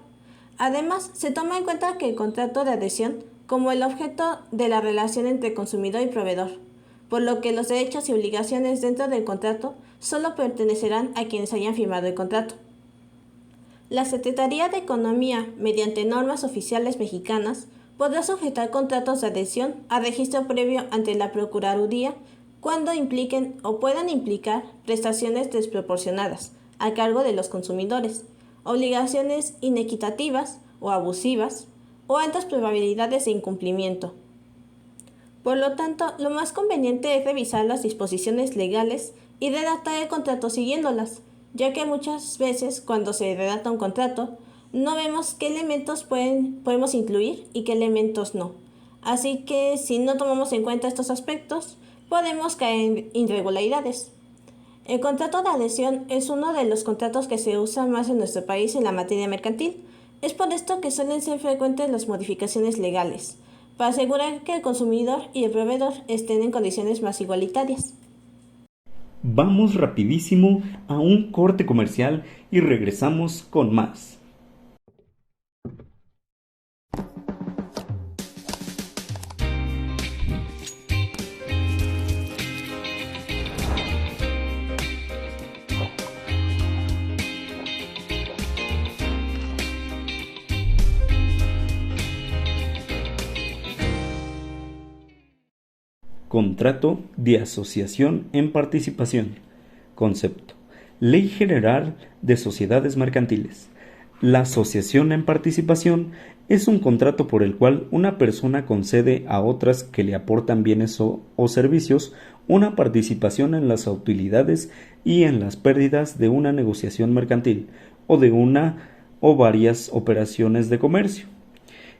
Además, se toma en cuenta que el contrato de adhesión como el objeto de la relación entre consumidor y proveedor, por lo que los derechos y obligaciones dentro del contrato solo pertenecerán a quienes hayan firmado el contrato. La Secretaría de Economía, mediante normas oficiales mexicanas, podrá sujetar contratos de adhesión a registro previo ante la Procuraduría cuando impliquen o puedan implicar prestaciones desproporcionadas a cargo de los consumidores, obligaciones inequitativas o abusivas, o altas probabilidades de incumplimiento. Por lo tanto, lo más conveniente es revisar las disposiciones legales y redactar el contrato siguiéndolas, ya que muchas veces cuando se redacta un contrato, no vemos qué elementos podemos incluir y qué elementos no. Así que si no tomamos en cuenta estos aspectos, podemos caer en irregularidades. El contrato de adhesión es uno de los contratos que se usa más en nuestro país en la materia mercantil. Es por esto que suelen ser frecuentes las modificaciones legales, para asegurar que el consumidor y el proveedor estén en condiciones más igualitarias. Vamos rapidísimo a un corte comercial y regresamos con más. Contrato de asociación en participación. Concepto. Ley General de Sociedades Mercantiles. La asociación en participación es un contrato por el cual una persona concede a otras que le aportan bienes o servicios una participación en las utilidades y en las pérdidas de una negociación mercantil o de una o varias operaciones de comercio.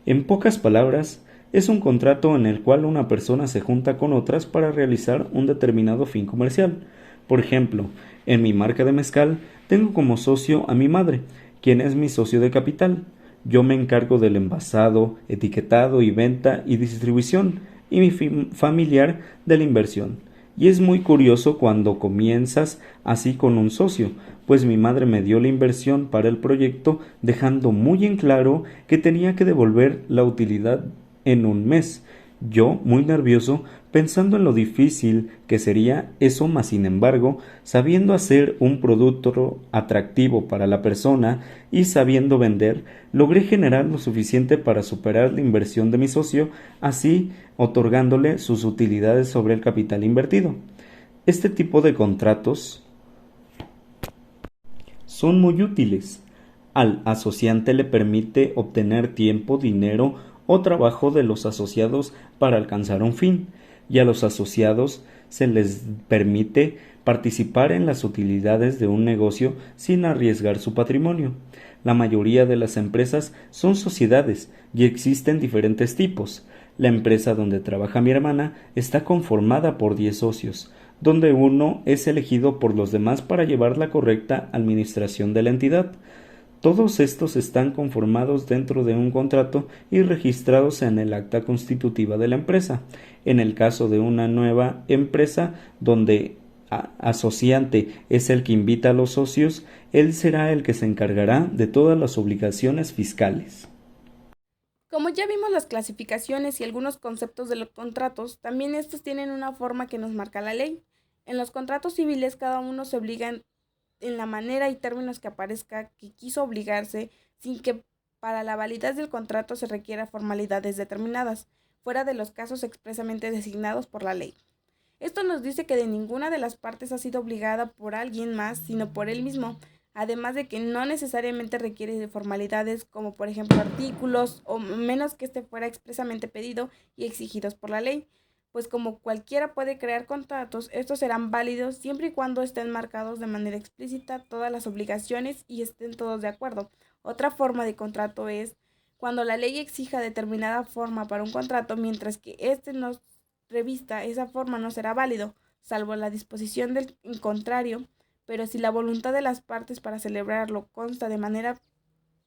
En pocas palabras, es un contrato en el cual una persona se junta con otras para realizar un determinado fin comercial. Por ejemplo, en mi marca de mezcal tengo como socio a mi madre, quien es mi socio de capital. Yo me encargo del envasado, etiquetado y venta y distribución, y mi familiar de la inversión. Y es muy curioso cuando comienzas así con un socio, pues mi madre me dio la inversión para el proyecto, dejando muy en claro que tenía que devolver la utilidad en un mes. Yo, muy nervioso, pensando en lo difícil que sería eso, mas sin embargo, sabiendo hacer un producto atractivo para la persona y sabiendo vender, logré generar lo suficiente para superar la inversión de mi socio, así otorgándole sus utilidades sobre el capital invertido. Este tipo de contratos son muy útiles. Al asociante le permite obtener tiempo, dinero o trabajo de los asociados para alcanzar un fin, y a los asociados se les permite participar en las utilidades de un negocio sin arriesgar su patrimonio. La mayoría de las empresas son sociedades y existen diferentes tipos. La empresa donde trabaja mi hermana está conformada por 10 socios, donde uno es elegido por los demás para llevar la correcta administración de la entidad. Todos estos están conformados dentro de un contrato y registrados en el acta constitutiva de la empresa. En el caso de una nueva empresa donde asociante es el que invita a los socios, él será el que se encargará de todas las obligaciones fiscales. Como ya vimos las clasificaciones y algunos conceptos de los contratos, también estos tienen una forma que nos marca la ley. En los contratos civiles cada uno se obliga en la manera y términos que aparezca que quiso obligarse, sin que para la validez del contrato se requiera formalidades determinadas, fuera de los casos expresamente designados por la ley. Esto nos dice que de ninguna de las partes ha sido obligada por alguien más, sino por él mismo, además de que no necesariamente requiere de formalidades como por ejemplo artículos, o menos que este fuera expresamente pedido y exigidos por la ley, pues como cualquiera puede crear contratos, estos serán válidos siempre y cuando estén marcados de manera explícita todas las obligaciones y estén todos de acuerdo. Otra forma de contrato es cuando la ley exija determinada forma para un contrato, mientras que éste no revista, esa forma no será válido, salvo la disposición del contrario, pero si la voluntad de las partes para celebrarlo consta de manera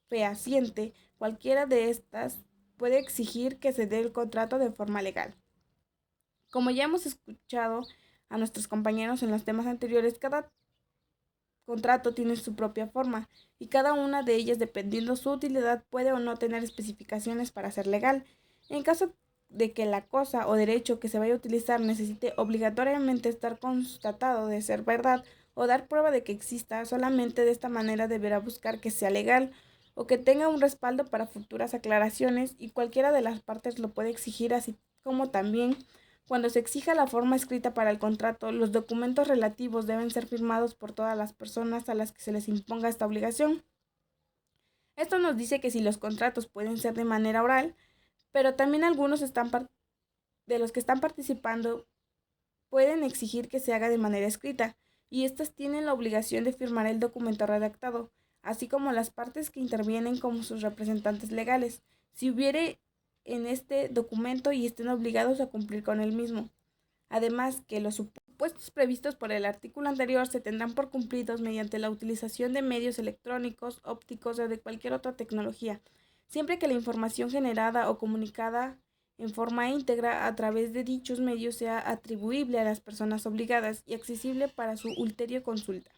fehaciente, cualquiera de estas puede exigir que se dé el contrato de forma legal. Como ya hemos escuchado a nuestros compañeros en los temas anteriores, cada contrato tiene su propia forma y cada una de ellas, dependiendo su utilidad, puede o no tener especificaciones para ser legal. En caso de que la cosa o derecho que se vaya a utilizar necesite obligatoriamente estar constatado de ser verdad o dar prueba de que exista, solamente de esta manera deberá buscar que sea legal o que tenga un respaldo para futuras aclaraciones, y cualquiera de las partes lo puede exigir, así como también cuando se exija la forma escrita para el contrato, los documentos relativos deben ser firmados por todas las personas a las que se les imponga esta obligación. Esto nos dice que si los contratos pueden ser de manera oral, pero también algunos de los que están participando pueden exigir que se haga de manera escrita, y éstas tienen la obligación de firmar el documento redactado, así como las partes que intervienen como sus representantes legales, si hubiere en este documento y estén obligados a cumplir con el mismo. Además, que los supuestos previstos por el artículo anterior se tendrán por cumplidos mediante la utilización de medios electrónicos, ópticos o de cualquier otra tecnología, siempre que la información generada o comunicada en forma íntegra a través de dichos medios sea atribuible a las personas obligadas y accesible para su ulterior consulta.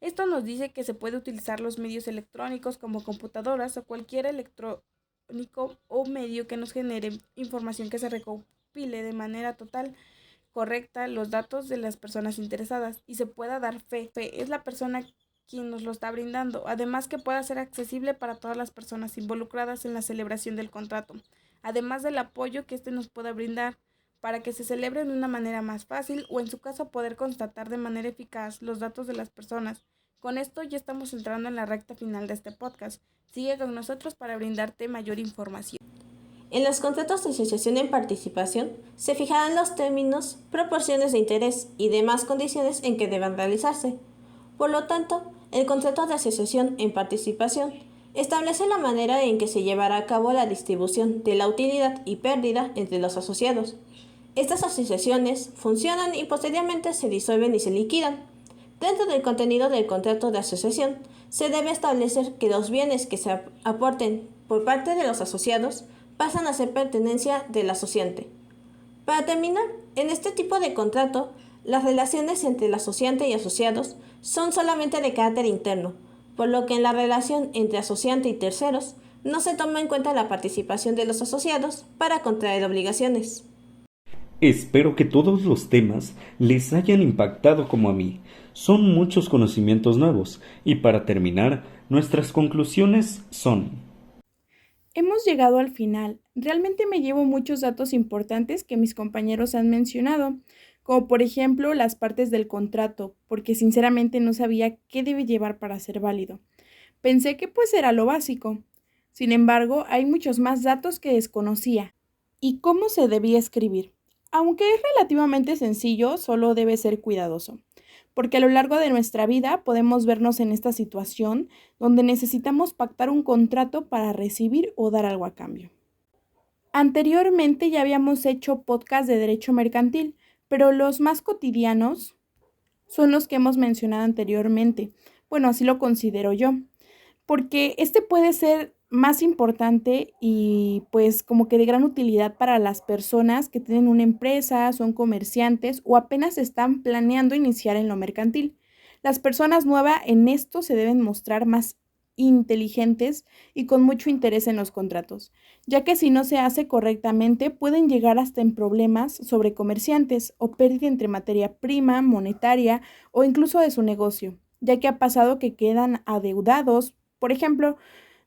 Esto nos dice que se puede utilizar los medios electrónicos como computadoras o cualquier electrónico o medio que nos genere información que se recopile de manera total, correcta, los datos de las personas interesadas y se pueda dar fe. Fe es la persona quien nos lo está brindando, además que pueda ser accesible para todas las personas involucradas en la celebración del contrato, además del apoyo que éste nos pueda brindar para que se celebre de una manera más fácil o en su caso poder constatar de manera eficaz los datos de las personas. Con esto ya estamos entrando en la recta final de este podcast. Sigue con nosotros para brindarte mayor información. En los contratos de asociación en participación se fijarán los términos, proporciones de interés y demás condiciones en que deban realizarse. Por lo tanto, el contrato de asociación en participación establece la manera en que se llevará a cabo la distribución de la utilidad y pérdida entre los asociados. Estas asociaciones funcionan y posteriormente se disuelven y se liquidan. Dentro del contenido del contrato de asociación, se debe establecer que los bienes que se aporten por parte de los asociados pasan a ser pertenencia del asociante. Para terminar, en este tipo de contrato, las relaciones entre el asociante y asociados son solamente de carácter interno, por lo que en la relación entre asociante y terceros no se toma en cuenta la participación de los asociados para contraer obligaciones. Espero que todos los temas les hayan impactado como a mí. Son muchos conocimientos nuevos y para terminar, nuestras conclusiones son: hemos llegado al final. Realmente me llevo muchos datos importantes que mis compañeros han mencionado, como por ejemplo las partes del contrato, porque sinceramente no sabía qué debe llevar para ser válido. Pensé que pues era lo básico. Sin embargo, hay muchos más datos que desconocía. ¿Y cómo se debía escribir? Aunque es relativamente sencillo, solo debe ser cuidadoso, porque a lo largo de nuestra vida podemos vernos en esta situación donde necesitamos pactar un contrato para recibir o dar algo a cambio. Anteriormente ya habíamos hecho podcast de derecho mercantil, pero los más cotidianos son los que hemos mencionado anteriormente. Bueno, así lo considero yo, porque este puede ser más importante y pues como que de gran utilidad para las personas que tienen una empresa, son comerciantes o apenas están planeando iniciar en lo mercantil. Las personas nuevas en esto se deben mostrar más inteligentes y con mucho interés en los contratos, ya que si no se hace correctamente pueden llegar hasta en problemas sobre comerciantes o pérdida entre materia prima, monetaria o incluso de su negocio, ya que ha pasado que quedan adeudados. Por ejemplo,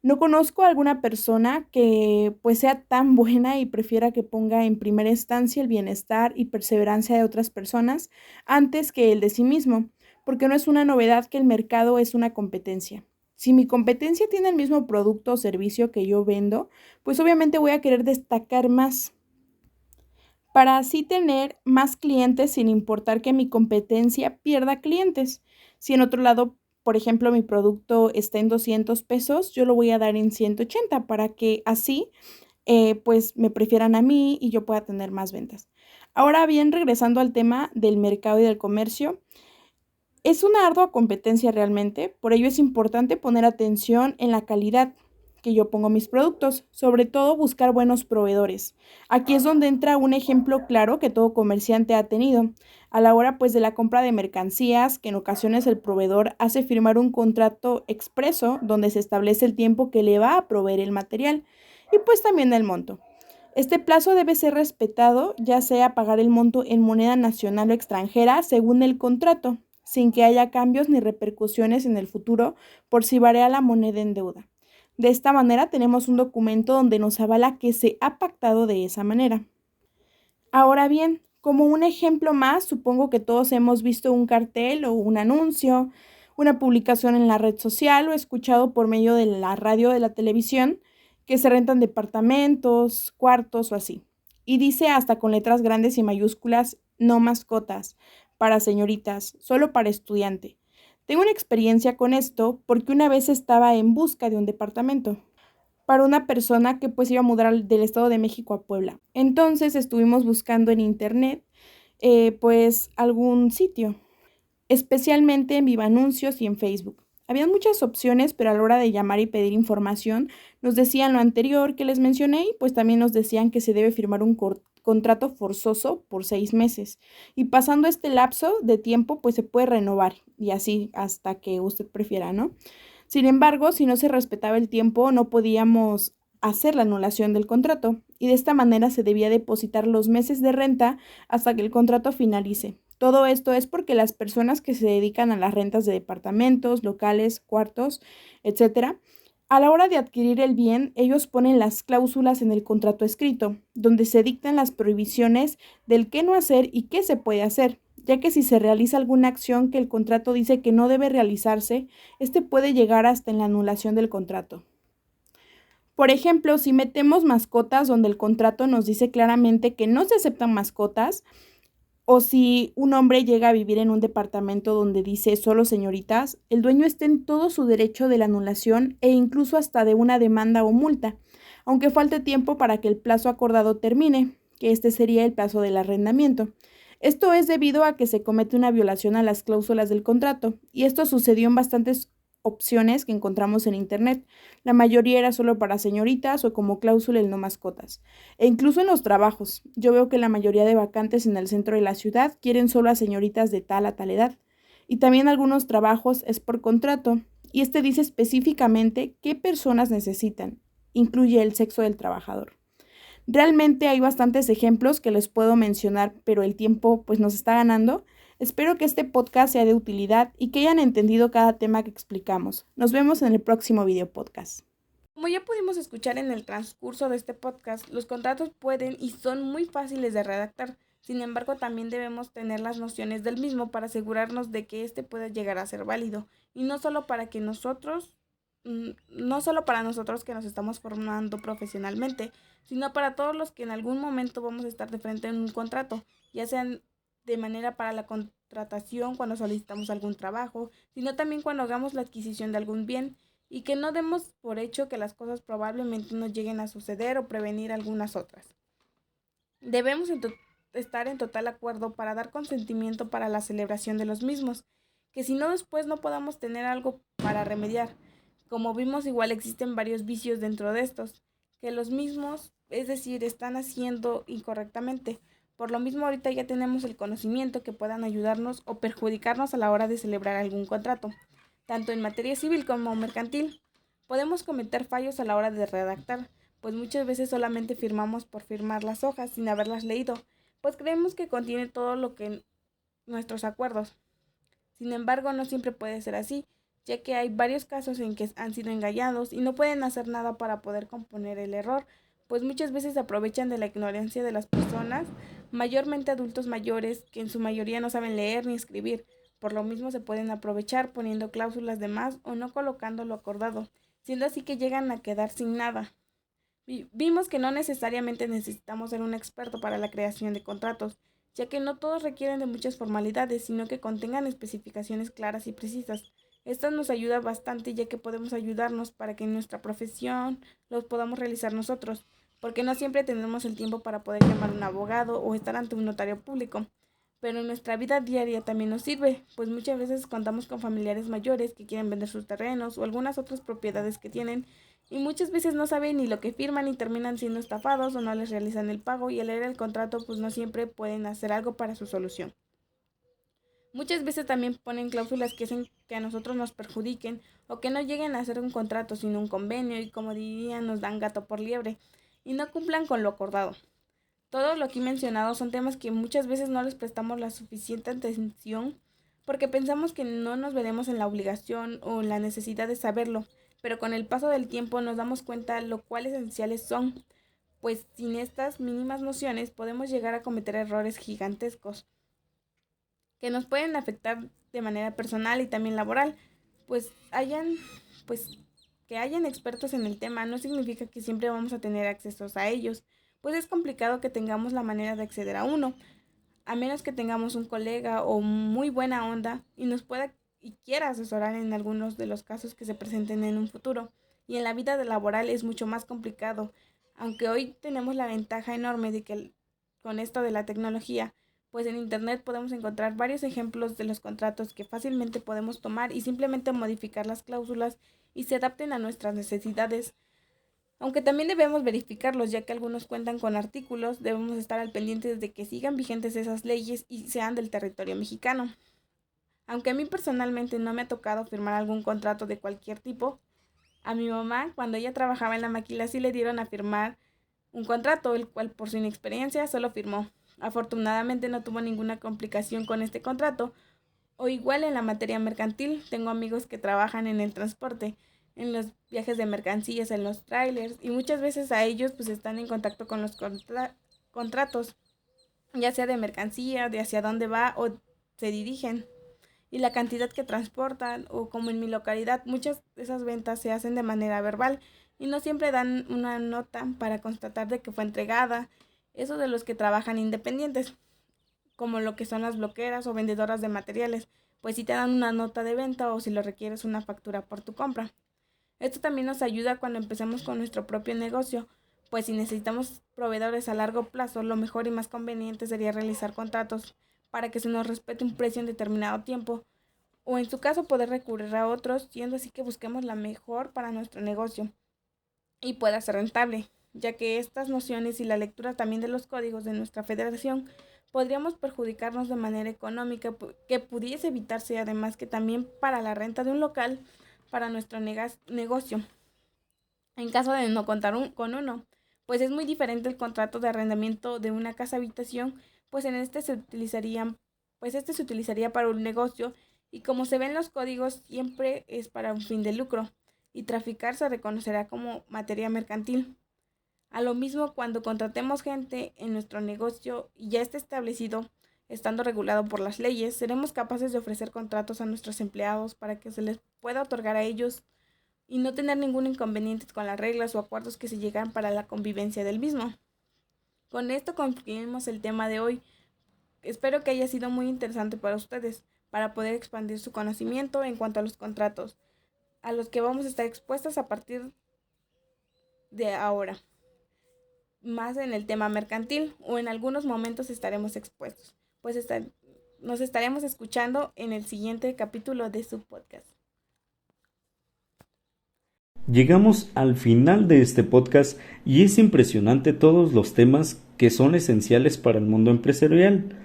no conozco a alguna persona que pues sea tan buena y prefiera que ponga en primera instancia el bienestar y perseverancia de otras personas antes que el de sí mismo, porque no es una novedad que el mercado es una competencia. Si mi competencia tiene el mismo producto o servicio que yo vendo, pues obviamente voy a querer destacar más para así tener más clientes sin importar que mi competencia pierda clientes. Si en otro lado, por ejemplo, mi producto está en 200 pesos, yo lo voy a dar en 180 para que así pues me prefieran a mí y yo pueda tener más ventas. Ahora bien, regresando al tema del mercado y del comercio, es una ardua competencia realmente, por ello es importante poner atención en la calidad que yo pongo mis productos, sobre todo buscar buenos proveedores. Aquí es donde entra un ejemplo claro que todo comerciante ha tenido, a la hora pues de la compra de mercancías, que en ocasiones el proveedor hace firmar un contrato expreso donde se establece el tiempo que le va a proveer el material y pues también el monto. Este plazo debe ser respetado, ya sea pagar el monto en moneda nacional o extranjera según el contrato, sin que haya cambios ni repercusiones en el futuro por si varía la moneda en deuda. De esta manera tenemos un documento donde nos avala que se ha pactado de esa manera. Ahora bien, como un ejemplo más, supongo que todos hemos visto un cartel o un anuncio, una publicación en la red social o escuchado por medio de la radio o de la televisión que se rentan departamentos, cuartos o así. Y dice hasta con letras grandes y mayúsculas, no mascotas, para señoritas, solo para estudiante. Tengo una experiencia con esto porque una vez estaba en busca de un departamento para una persona que pues iba a mudar del Estado de México a Puebla. Entonces estuvimos buscando en internet pues algún sitio, especialmente en Viva Anuncios y en Facebook. Habían muchas opciones, pero a la hora de llamar y pedir información nos decían lo anterior que les mencioné y pues también nos decían que se debe firmar un contrato forzoso por 6 meses. Y pasando este lapso de tiempo pues se puede renovar y así hasta que usted prefiera, ¿no? Sin embargo, si no se respetaba el tiempo, no podíamos hacer la anulación del contrato y de esta manera se debía depositar los meses de renta hasta que el contrato finalice. Todo esto es porque las personas que se dedican a las rentas de departamentos, locales, cuartos, etcétera, a la hora de adquirir el bien, ellos ponen las cláusulas en el contrato escrito, donde se dictan las prohibiciones del qué no hacer y qué se puede hacer, ya que si se realiza alguna acción que el contrato dice que no debe realizarse, este puede llegar hasta en la anulación del contrato. Por ejemplo, si metemos mascotas donde el contrato nos dice claramente que no se aceptan mascotas, o si un hombre llega a vivir en un departamento donde dice solo señoritas, el dueño está en todo su derecho de la anulación e incluso hasta de una demanda o multa, aunque falte tiempo para que el plazo acordado termine, que este sería el plazo del arrendamiento. Esto es debido a que se comete una violación a las cláusulas del contrato, y esto sucedió en bastantes opciones que encontramos en internet. La mayoría era solo para señoritas o como cláusula el no mascotas. E incluso en los trabajos, yo veo que la mayoría de vacantes en el centro de la ciudad quieren solo a señoritas de tal a tal edad. Y también algunos trabajos es por contrato, y este dice específicamente qué personas necesitan. Incluye el sexo del trabajador. Realmente hay bastantes ejemplos que les puedo mencionar, pero el tiempo pues nos está ganando. Espero que este podcast sea de utilidad y que hayan entendido cada tema que explicamos. Nos vemos en el próximo video podcast. Como ya pudimos escuchar en el transcurso de este podcast, los contratos pueden y son muy fáciles de redactar. Sin embargo, también debemos tener las nociones del mismo para asegurarnos de que este pueda llegar a ser válido, y no solo para nosotros que nos estamos formando profesionalmente, sino para todos los que en algún momento vamos a estar de frente en un contrato, ya sean de manera para la contratación cuando solicitamos algún trabajo, sino también cuando hagamos la adquisición de algún bien, y que no demos por hecho que las cosas probablemente no lleguen a suceder o prevenir algunas otras. Debemos estar en total acuerdo para dar consentimiento para la celebración de los mismos, que si no después no podamos tener algo para remediar. Como vimos, igual existen varios vicios dentro de estos, que los mismos, es decir, están haciendo incorrectamente. Por lo mismo, ahorita ya tenemos el conocimiento que puedan ayudarnos o perjudicarnos a la hora de celebrar algún contrato, tanto en materia civil como mercantil. Podemos cometer fallos a la hora de redactar, pues muchas veces solamente firmamos por firmar las hojas sin haberlas leído, pues creemos que contiene todo lo que nuestros acuerdos. Sin embargo, no siempre puede ser así, ya que hay varios casos en que han sido engañados y no pueden hacer nada para poder componer el error, pues muchas veces se aprovechan de la ignorancia de las personas, mayormente adultos mayores que en su mayoría no saben leer ni escribir. Por lo mismo se pueden aprovechar poniendo cláusulas de más o no colocando lo acordado, siendo así que llegan a quedar sin nada. Vimos que no necesariamente necesitamos ser un experto para la creación de contratos, ya que no todos requieren de muchas formalidades, sino que contengan especificaciones claras y precisas. Esto nos ayuda bastante, ya que podemos ayudarnos para que en nuestra profesión los podamos realizar nosotros, porque no siempre tenemos el tiempo para poder llamar a un abogado o estar ante un notario público. Pero en nuestra vida diaria también nos sirve, pues muchas veces contamos con familiares mayores que quieren vender sus terrenos o algunas otras propiedades que tienen y muchas veces no saben ni lo que firman y terminan siendo estafados o no les realizan el pago y al leer el contrato pues no siempre pueden hacer algo para su solución. Muchas veces también ponen cláusulas que hacen que a nosotros nos perjudiquen o que no lleguen a hacer un contrato sino un convenio y como dirían nos dan gato por liebre y no cumplan con lo acordado. Todo lo aquí mencionado son temas que muchas veces no les prestamos la suficiente atención porque pensamos que no nos veremos en la obligación o en la necesidad de saberlo, pero con el paso del tiempo nos damos cuenta lo cual esenciales son, pues sin estas mínimas nociones podemos llegar a cometer errores gigantescos que nos pueden afectar de manera personal y también laboral, pues que hayan expertos en el tema no significa que siempre vamos a tener acceso a ellos, pues es complicado que tengamos la manera de acceder a uno, a menos que tengamos un colega o muy buena onda y nos pueda y quiera asesorar en algunos de los casos que se presenten en un futuro. Y en la vida laboral es mucho más complicado, aunque hoy tenemos la ventaja enorme de que con esto de la tecnología, pues en internet podemos encontrar varios ejemplos de los contratos que fácilmente podemos tomar y simplemente modificar las cláusulas y se adapten a nuestras necesidades. Aunque también debemos verificarlos, ya que algunos cuentan con artículos, debemos estar al pendiente de que sigan vigentes esas leyes y sean del territorio mexicano. Aunque a mí personalmente no me ha tocado firmar algún contrato de cualquier tipo, a mi mamá, cuando ella trabajaba en la maquila, sí le dieron a firmar un contrato, el cual por su inexperiencia solo firmó. Afortunadamente no tuvo ninguna complicación con este contrato, o igual en la materia mercantil, tengo amigos que trabajan en el transporte, en los viajes de mercancías, en los trailers, y muchas veces a ellos pues están en contacto con los contratos, ya sea de mercancía, de hacia dónde va o se dirigen, y la cantidad que transportan, o como en mi localidad, muchas de esas ventas se hacen de manera verbal, y no siempre dan una nota para constatar de que fue entregada, eso de los que trabajan independientes, como lo que son las bloqueras o vendedoras de materiales, pues si te dan una nota de venta o si lo requieres una factura por tu compra. Esto también nos ayuda cuando empecemos con nuestro propio negocio, pues si necesitamos proveedores a largo plazo, lo mejor y más conveniente sería realizar contratos para que se nos respete un precio en determinado tiempo, o en su caso poder recurrir a otros, siendo así que busquemos la mejor para nuestro negocio y pueda ser rentable, ya que estas nociones y la lectura también de los códigos de nuestra federación podríamos perjudicarnos de manera económica que pudiese evitarse, además que también para la renta de un local para nuestro negocio, en caso de no contar con uno, pues es muy diferente el contrato de arrendamiento de una casa habitación, pues este se utilizaría para un negocio y como se ven los códigos siempre es para un fin de lucro y traficar se reconocerá como materia mercantil. A lo mismo cuando contratemos gente en nuestro negocio y ya esté establecido, estando regulado por las leyes, seremos capaces de ofrecer contratos a nuestros empleados para que se les pueda otorgar a ellos y no tener ningún inconveniente con las reglas o acuerdos que se llegan para la convivencia del mismo. Con esto concluimos el tema de hoy. Espero que haya sido muy interesante para ustedes, para poder expandir su conocimiento en cuanto a los contratos, a los que vamos a estar expuestos a partir de ahora, más en el tema mercantil o en algunos momentos estaremos expuestos. Pues nos estaremos escuchando en el siguiente capítulo de su podcast. Llegamos al final de este podcast y es impresionante todos los temas que son esenciales para el mundo empresarial.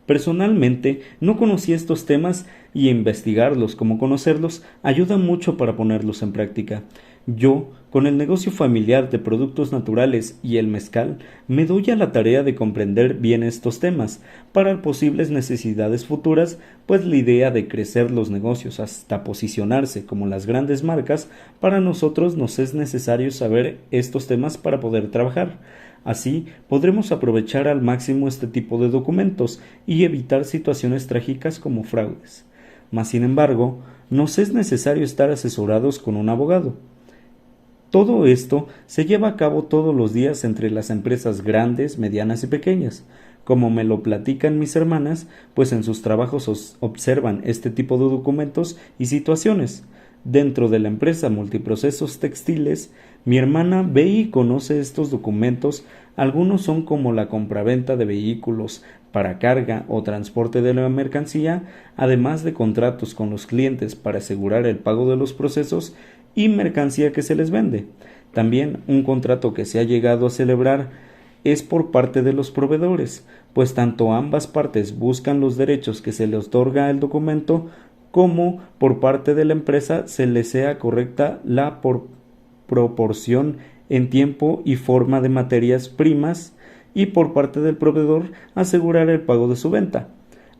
Personalmente no conocía estos temas y investigarlos como conocerlos ayuda mucho para ponerlos en práctica. Yo, con el negocio familiar de productos naturales y el mezcal, me doy a la tarea de comprender bien estos temas para posibles necesidades futuras, pues la idea de crecer los negocios hasta posicionarse como las grandes marcas, para nosotros nos es necesario saber estos temas para poder trabajar. Así podremos aprovechar al máximo este tipo de documentos y evitar situaciones trágicas como fraudes. Mas, sin embargo, nos es necesario estar asesorados con un abogado. Todo esto se lleva a cabo todos los días entre las empresas grandes, medianas y pequeñas. Como me lo platican mis hermanas, pues en sus trabajos observan este tipo de documentos y situaciones. Dentro de la empresa Multiprocesos Textiles, mi hermana ve y conoce estos documentos. Algunos son como la compraventa de vehículos para carga o transporte de la mercancía, además de contratos con los clientes para asegurar el pago de los procesos y mercancía que se les vende. También un contrato que se ha llegado a celebrar es por parte de los proveedores, pues tanto ambas partes buscan los derechos que se le otorga el documento, como por parte de la empresa se le sea correcta la proporción en tiempo y forma de materias primas, y por parte del proveedor asegurar el pago de su venta.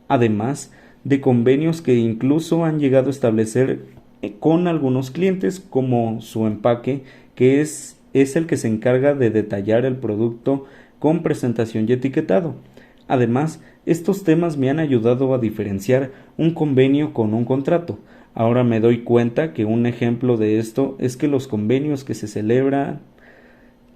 Además de convenios que incluso han llegado a establecer con algunos clientes, como su empaque, que es el que se encarga de detallar el producto con presentación y etiquetado. Además, estos temas me han ayudado a diferenciar un convenio con un contrato. Ahora me doy cuenta que un ejemplo de esto es que los convenios que se celebran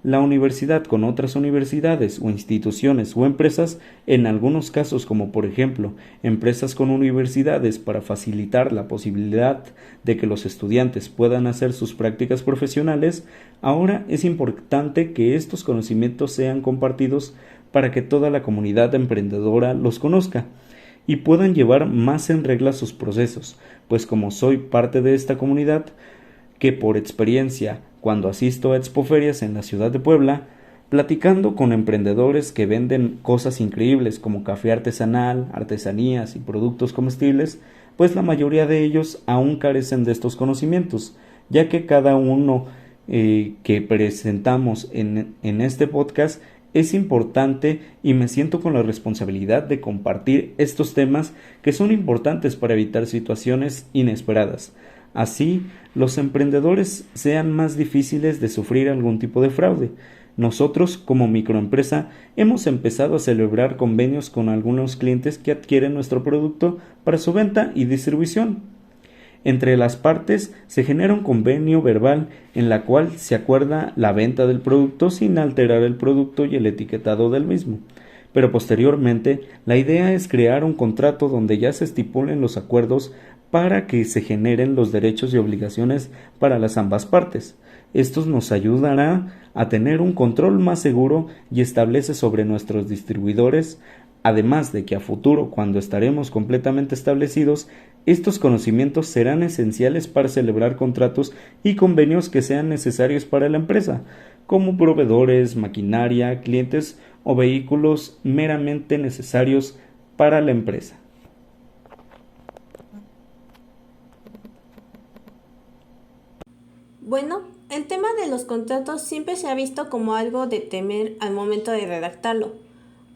la universidad con otras universidades o instituciones o empresas, en algunos casos, como por ejemplo empresas con universidades para facilitar la posibilidad de que los estudiantes puedan hacer sus prácticas profesionales, ahora es importante que estos conocimientos sean compartidos para que toda la comunidad emprendedora los conozca y puedan llevar más en regla sus procesos, pues como soy parte de esta comunidad, que por experiencia, cuando asisto a expoferias en la ciudad de Puebla, platicando con emprendedores que venden cosas increíbles como café artesanal, artesanías y productos comestibles, pues la mayoría de ellos aún carecen de estos conocimientos, ya que cada uno que presentamos en este podcast es importante, y me siento con la responsabilidad de compartir estos temas que son importantes para evitar situaciones inesperadas. Así, los emprendedores sean más difíciles de sufrir algún tipo de fraude. Nosotros, como microempresa, hemos empezado a celebrar convenios con algunos clientes que adquieren nuestro producto para su venta y distribución. Entre las partes se genera un convenio verbal en la cual se acuerda la venta del producto sin alterar el producto y el etiquetado del mismo. Pero posteriormente, la idea es crear un contrato donde ya se estipulen los acuerdos para que se generen los derechos y obligaciones para las ambas partes. Esto nos ayudará a tener un control más seguro y establece sobre nuestros distribuidores, además de que a futuro, cuando estaremos completamente establecidos, estos conocimientos serán esenciales para celebrar contratos y convenios que sean necesarios para la empresa, como proveedores, maquinaria, clientes o vehículos meramente necesarios para la empresa. Bueno, el tema de los contratos siempre se ha visto como algo de temer al momento de redactarlo.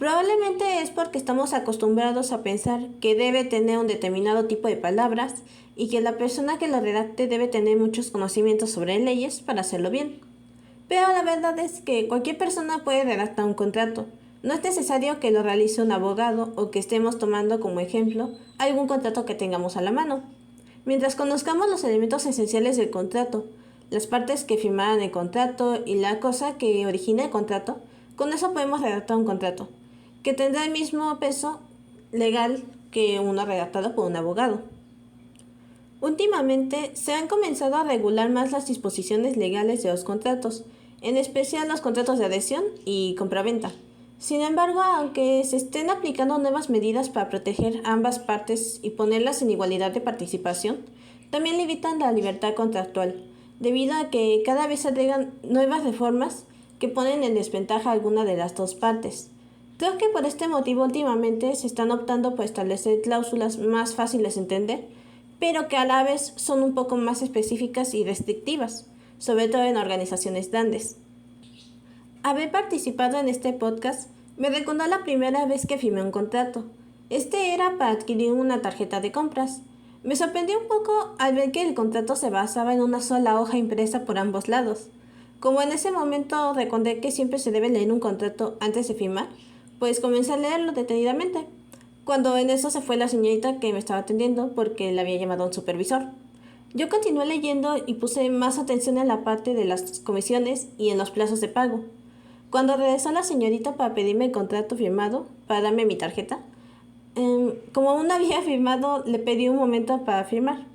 Probablemente es porque estamos acostumbrados a pensar que debe tener un determinado tipo de palabras y que la persona que lo redacte debe tener muchos conocimientos sobre leyes para hacerlo bien. Pero la verdad es que cualquier persona puede redactar un contrato. No es necesario que lo realice un abogado o que estemos tomando como ejemplo algún contrato que tengamos a la mano. Mientras conozcamos los elementos esenciales del contrato, las partes que firmarán el contrato y la cosa que origina el contrato, con eso podemos redactar un contrato, que tendrá el mismo peso legal que uno redactado por un abogado. Últimamente se han comenzado a regular más las disposiciones legales de los contratos, en especial los contratos de adhesión y compraventa. Sin embargo, aunque se estén aplicando nuevas medidas para proteger a ambas partes y ponerlas en igualdad de participación, también limitan la libertad contractual, debido a que cada vez se agregan nuevas reformas que ponen en desventaja a alguna de las dos partes. Creo que por este motivo últimamente se están optando por establecer cláusulas más fáciles de entender, pero que a la vez son un poco más específicas y restrictivas, sobre todo en organizaciones grandes. Haber participado en este podcast me recordó la primera vez que firmé un contrato. Este era para adquirir una tarjeta de compras. Me sorprendió un poco al ver que el contrato se basaba en una sola hoja impresa por ambos lados. Como en ese momento recordé que siempre se debe leer un contrato antes de firmar, pues comencé a leerlo detenidamente. Cuando en eso se fue la señorita que me estaba atendiendo porque le había llamado a un supervisor. Yo continué leyendo y puse más atención en la parte de las comisiones y en los plazos de pago. Cuando regresó la señorita para pedirme el contrato firmado, para darme mi tarjeta, como aún no había firmado, le pedí un momento para firmar.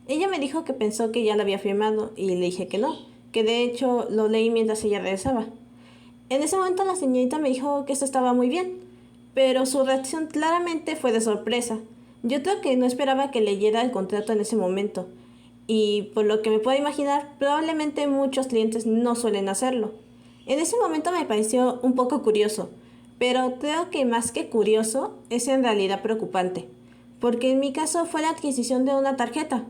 Ella me dijo que pensó que ya lo había firmado y le dije que no, que de hecho lo leí mientras ella regresaba. En ese momento la señorita me dijo que esto estaba muy bien, pero su reacción claramente fue de sorpresa. Yo creo que no esperaba que leyera el contrato en ese momento, y por lo que me puedo imaginar, probablemente muchos clientes no suelen hacerlo. En ese momento me pareció un poco curioso, pero creo que más que curioso es en realidad preocupante, porque en mi caso fue la adquisición de una tarjeta,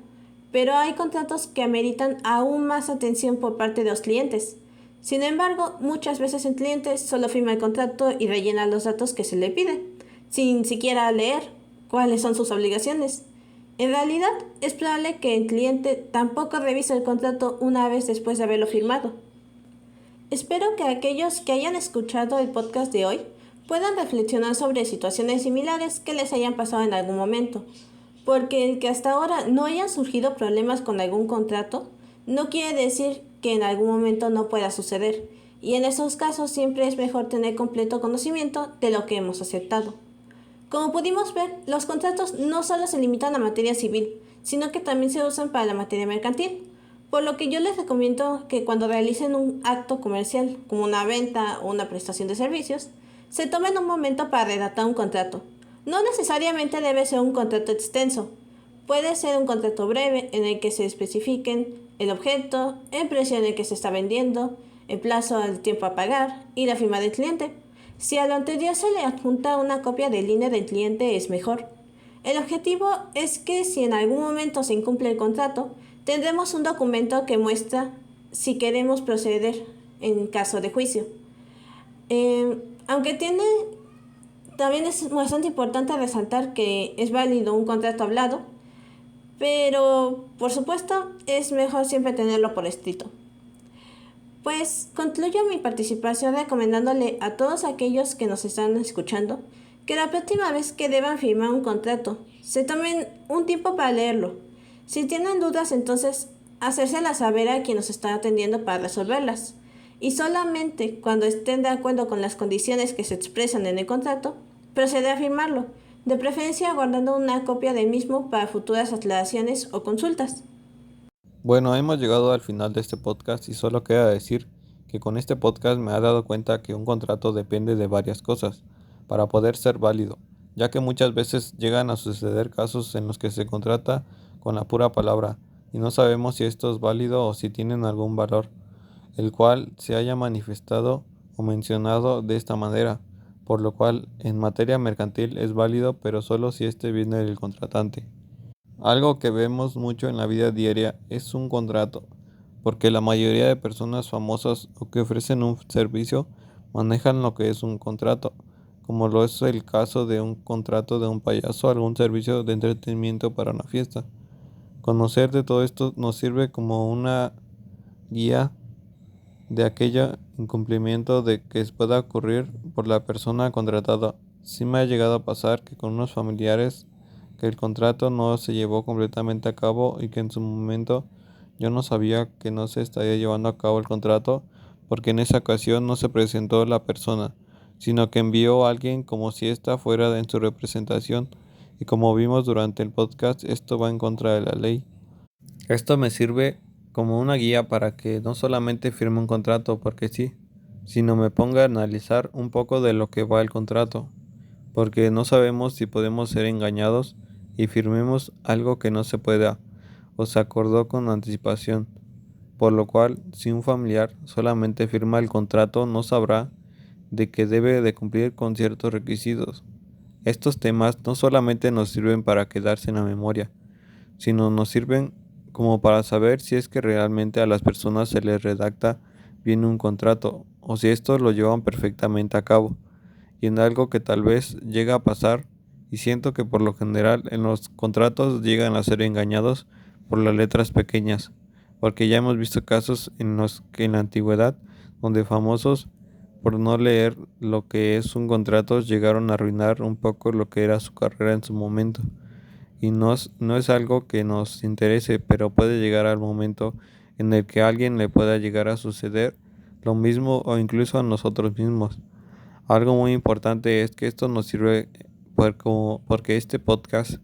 pero hay contratos que ameritan aún más atención por parte de los clientes. Sin embargo, muchas veces el cliente solo firma el contrato y rellena los datos que se le pide, sin siquiera leer cuáles son sus obligaciones. En realidad, es probable que el cliente tampoco revise el contrato una vez después de haberlo firmado. Espero que aquellos que hayan escuchado el podcast de hoy puedan reflexionar sobre situaciones similares que les hayan pasado en algún momento, porque el que hasta ahora no hayan surgido problemas con algún contrato no quiere decir que en algún momento no pueda suceder, y en esos casos siempre es mejor tener completo conocimiento de lo que hemos aceptado. Como pudimos ver, los contratos no solo se limitan a materia civil, sino que también se usan para la materia mercantil, por lo que yo les recomiendo que cuando realicen un acto comercial, como una venta o una prestación de servicios, se tomen un momento para redactar un contrato. No necesariamente debe ser un contrato extenso. Puede ser un contrato breve en el que se especifiquen el objeto, el precio en el que se está vendiendo, el plazo del tiempo a pagar y la firma del cliente. Si a lo anterior se le adjunta una copia de línea del cliente es mejor. El objetivo es que si en algún momento se incumple el contrato, tendremos un documento que muestra si queremos proceder en caso de juicio. Aunque también es bastante importante resaltar que es válido un contrato hablado, pero por supuesto es mejor siempre tenerlo por escrito. Pues concluyo mi participación recomendándole a todos aquellos que nos están escuchando que la próxima vez que deban firmar un contrato, se tomen un tiempo para leerlo. Si tienen dudas, entonces hacérselas saber a quien nos está atendiendo para resolverlas. Y solamente cuando estén de acuerdo con las condiciones que se expresan en el contrato, proceder a firmarlo, de preferencia guardando una copia del mismo para futuras aclaraciones o consultas. Bueno, hemos llegado al final de este podcast y solo queda decir que con este podcast me he dado cuenta que un contrato depende de varias cosas para poder ser válido, ya que muchas veces llegan a suceder casos en los que se contrata con la pura palabra y no sabemos si esto es válido o si tienen algún valor, el cual se haya manifestado o mencionado de esta manera, por lo cual en materia mercantil es válido pero solo si este viene del contratante. Algo que vemos mucho en la vida diaria es un contrato, porque la mayoría de personas famosas o que ofrecen un servicio manejan lo que es un contrato, como lo es el caso de un contrato de un payaso o algún servicio de entretenimiento para una fiesta. Conocer de todo esto nos sirve como una guía de aquello incumplimiento de que pueda ocurrir por la persona contratada. Sí me ha llegado a pasar que con unos familiares que el contrato no se llevó completamente a cabo y que en su momento yo no sabía que no se estaría llevando a cabo el contrato porque en esa ocasión no se presentó la persona, sino que envió a alguien como si ésta fuera en su representación y como vimos durante el podcast esto va en contra de la ley. Esto me sirve como una guía para que no solamente firme un contrato porque sí, sino me ponga a analizar un poco de lo que va el contrato, porque no sabemos si podemos ser engañados y firmemos algo que no se pueda o se acordó con anticipación, por lo cual si un familiar solamente firma el contrato no sabrá de que debe de cumplir con ciertos requisitos. Estos temas no solamente nos sirven para quedarse en la memoria, sino nos sirven como para saber si es que realmente a las personas se les redacta bien un contrato o si estos lo llevan perfectamente a cabo. Y en algo que tal vez llega a pasar, y siento que por lo general en los contratos llegan a ser engañados por las letras pequeñas, porque ya hemos visto casos en los que en la antigüedad, donde famosos por no leer lo que es un contrato llegaron a arruinar un poco lo que era su carrera en su momento. Y no es algo que nos interese, pero puede llegar al momento en el que a alguien le pueda llegar a suceder lo mismo o incluso a nosotros mismos. Algo muy importante es que esto nos sirve porque este podcast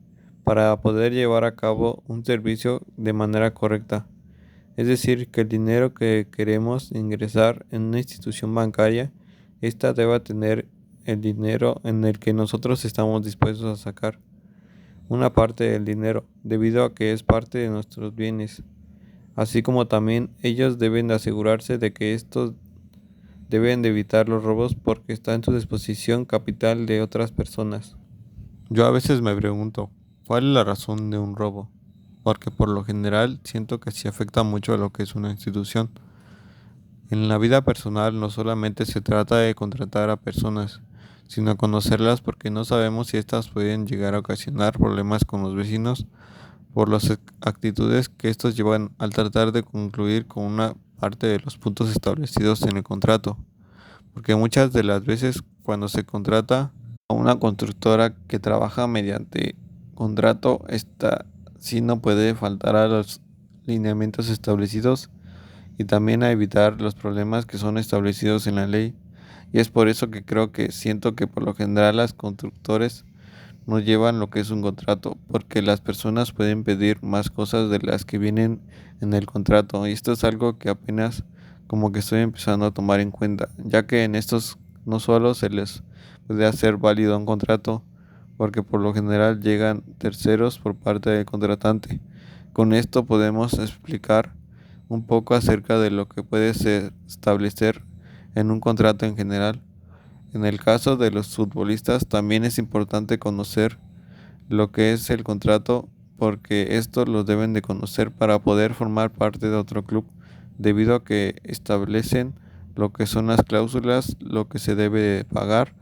para poder llevar a cabo un servicio de manera correcta. Es decir, que el dinero que queremos ingresar en una institución bancaria, ésta deba tener el dinero en el que nosotros estamos dispuestos a sacar una parte del dinero, debido a que es parte de nuestros bienes. Así como también ellos deben de asegurarse de que estos deben de evitar los robos porque está en su disposición capital de otras personas. Yo a veces me pregunto, ¿cuál es la razón de un robo? Porque por lo general siento que sí afecta mucho a lo que es una institución. En la vida personal no solamente se trata de contratar a personas, sino conocerlas porque no sabemos si éstas pueden llegar a ocasionar problemas con los vecinos por las actitudes que estos llevan al tratar de concluir con una parte de los puntos establecidos en el contrato. Porque muchas de las veces cuando se contrata a una constructora que trabaja mediante contrato, esta sí no puede faltar a los lineamientos establecidos y también a evitar los problemas que son establecidos en la ley. Y es por eso que creo que siento que por lo general las constructores no llevan lo que es un contrato, porque las personas pueden pedir más cosas de las que vienen en el contrato. Y esto es algo que apenas como que estoy empezando a tomar en cuenta, ya que en estos no solo se les puede hacer válido un contrato, porque por lo general llegan terceros por parte del contratante. Con esto podemos explicar un poco acerca de lo que puede establecer en un contrato en general. En el caso de los futbolistas también es importante conocer lo que es el contrato porque estos los deben de conocer para poder formar parte de otro club, debido a que establecen lo que son las cláusulas, lo que se debe de pagar,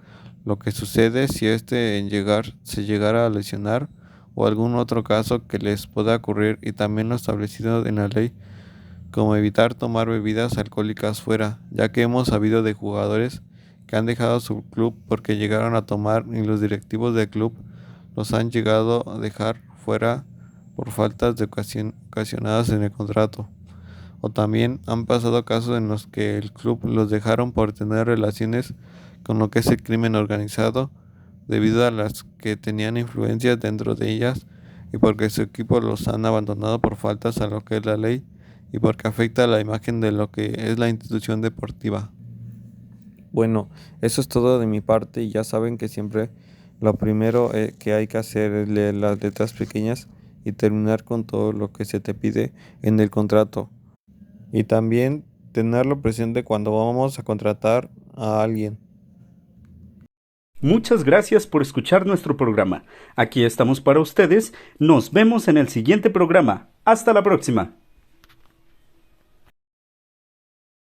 lo que sucede si se llegara a lesionar o algún otro caso que les pueda ocurrir, y también lo establecido en la ley como evitar tomar bebidas alcohólicas fuera, ya que hemos sabido de jugadores que han dejado su club porque llegaron a tomar y los directivos del club los han llegado a dejar fuera por faltas de ocasionadas en el contrato. O también han pasado casos en los que el club los dejaron por tener relaciones con lo que es el crimen organizado, debido a las que tenían influencias dentro de ellas y porque su equipo los han abandonado por faltas a lo que es la ley y porque afecta a la imagen de lo que es la institución deportiva. Bueno, eso es todo de mi parte y ya saben que siempre lo primero que hay que hacer es leer las letras pequeñas y terminar con todo lo que se te pide en el contrato. Y también tenerlo presente cuando vamos a contratar a alguien. Muchas gracias por escuchar nuestro programa. Aquí estamos para ustedes. Nos vemos en el siguiente programa. Hasta la próxima.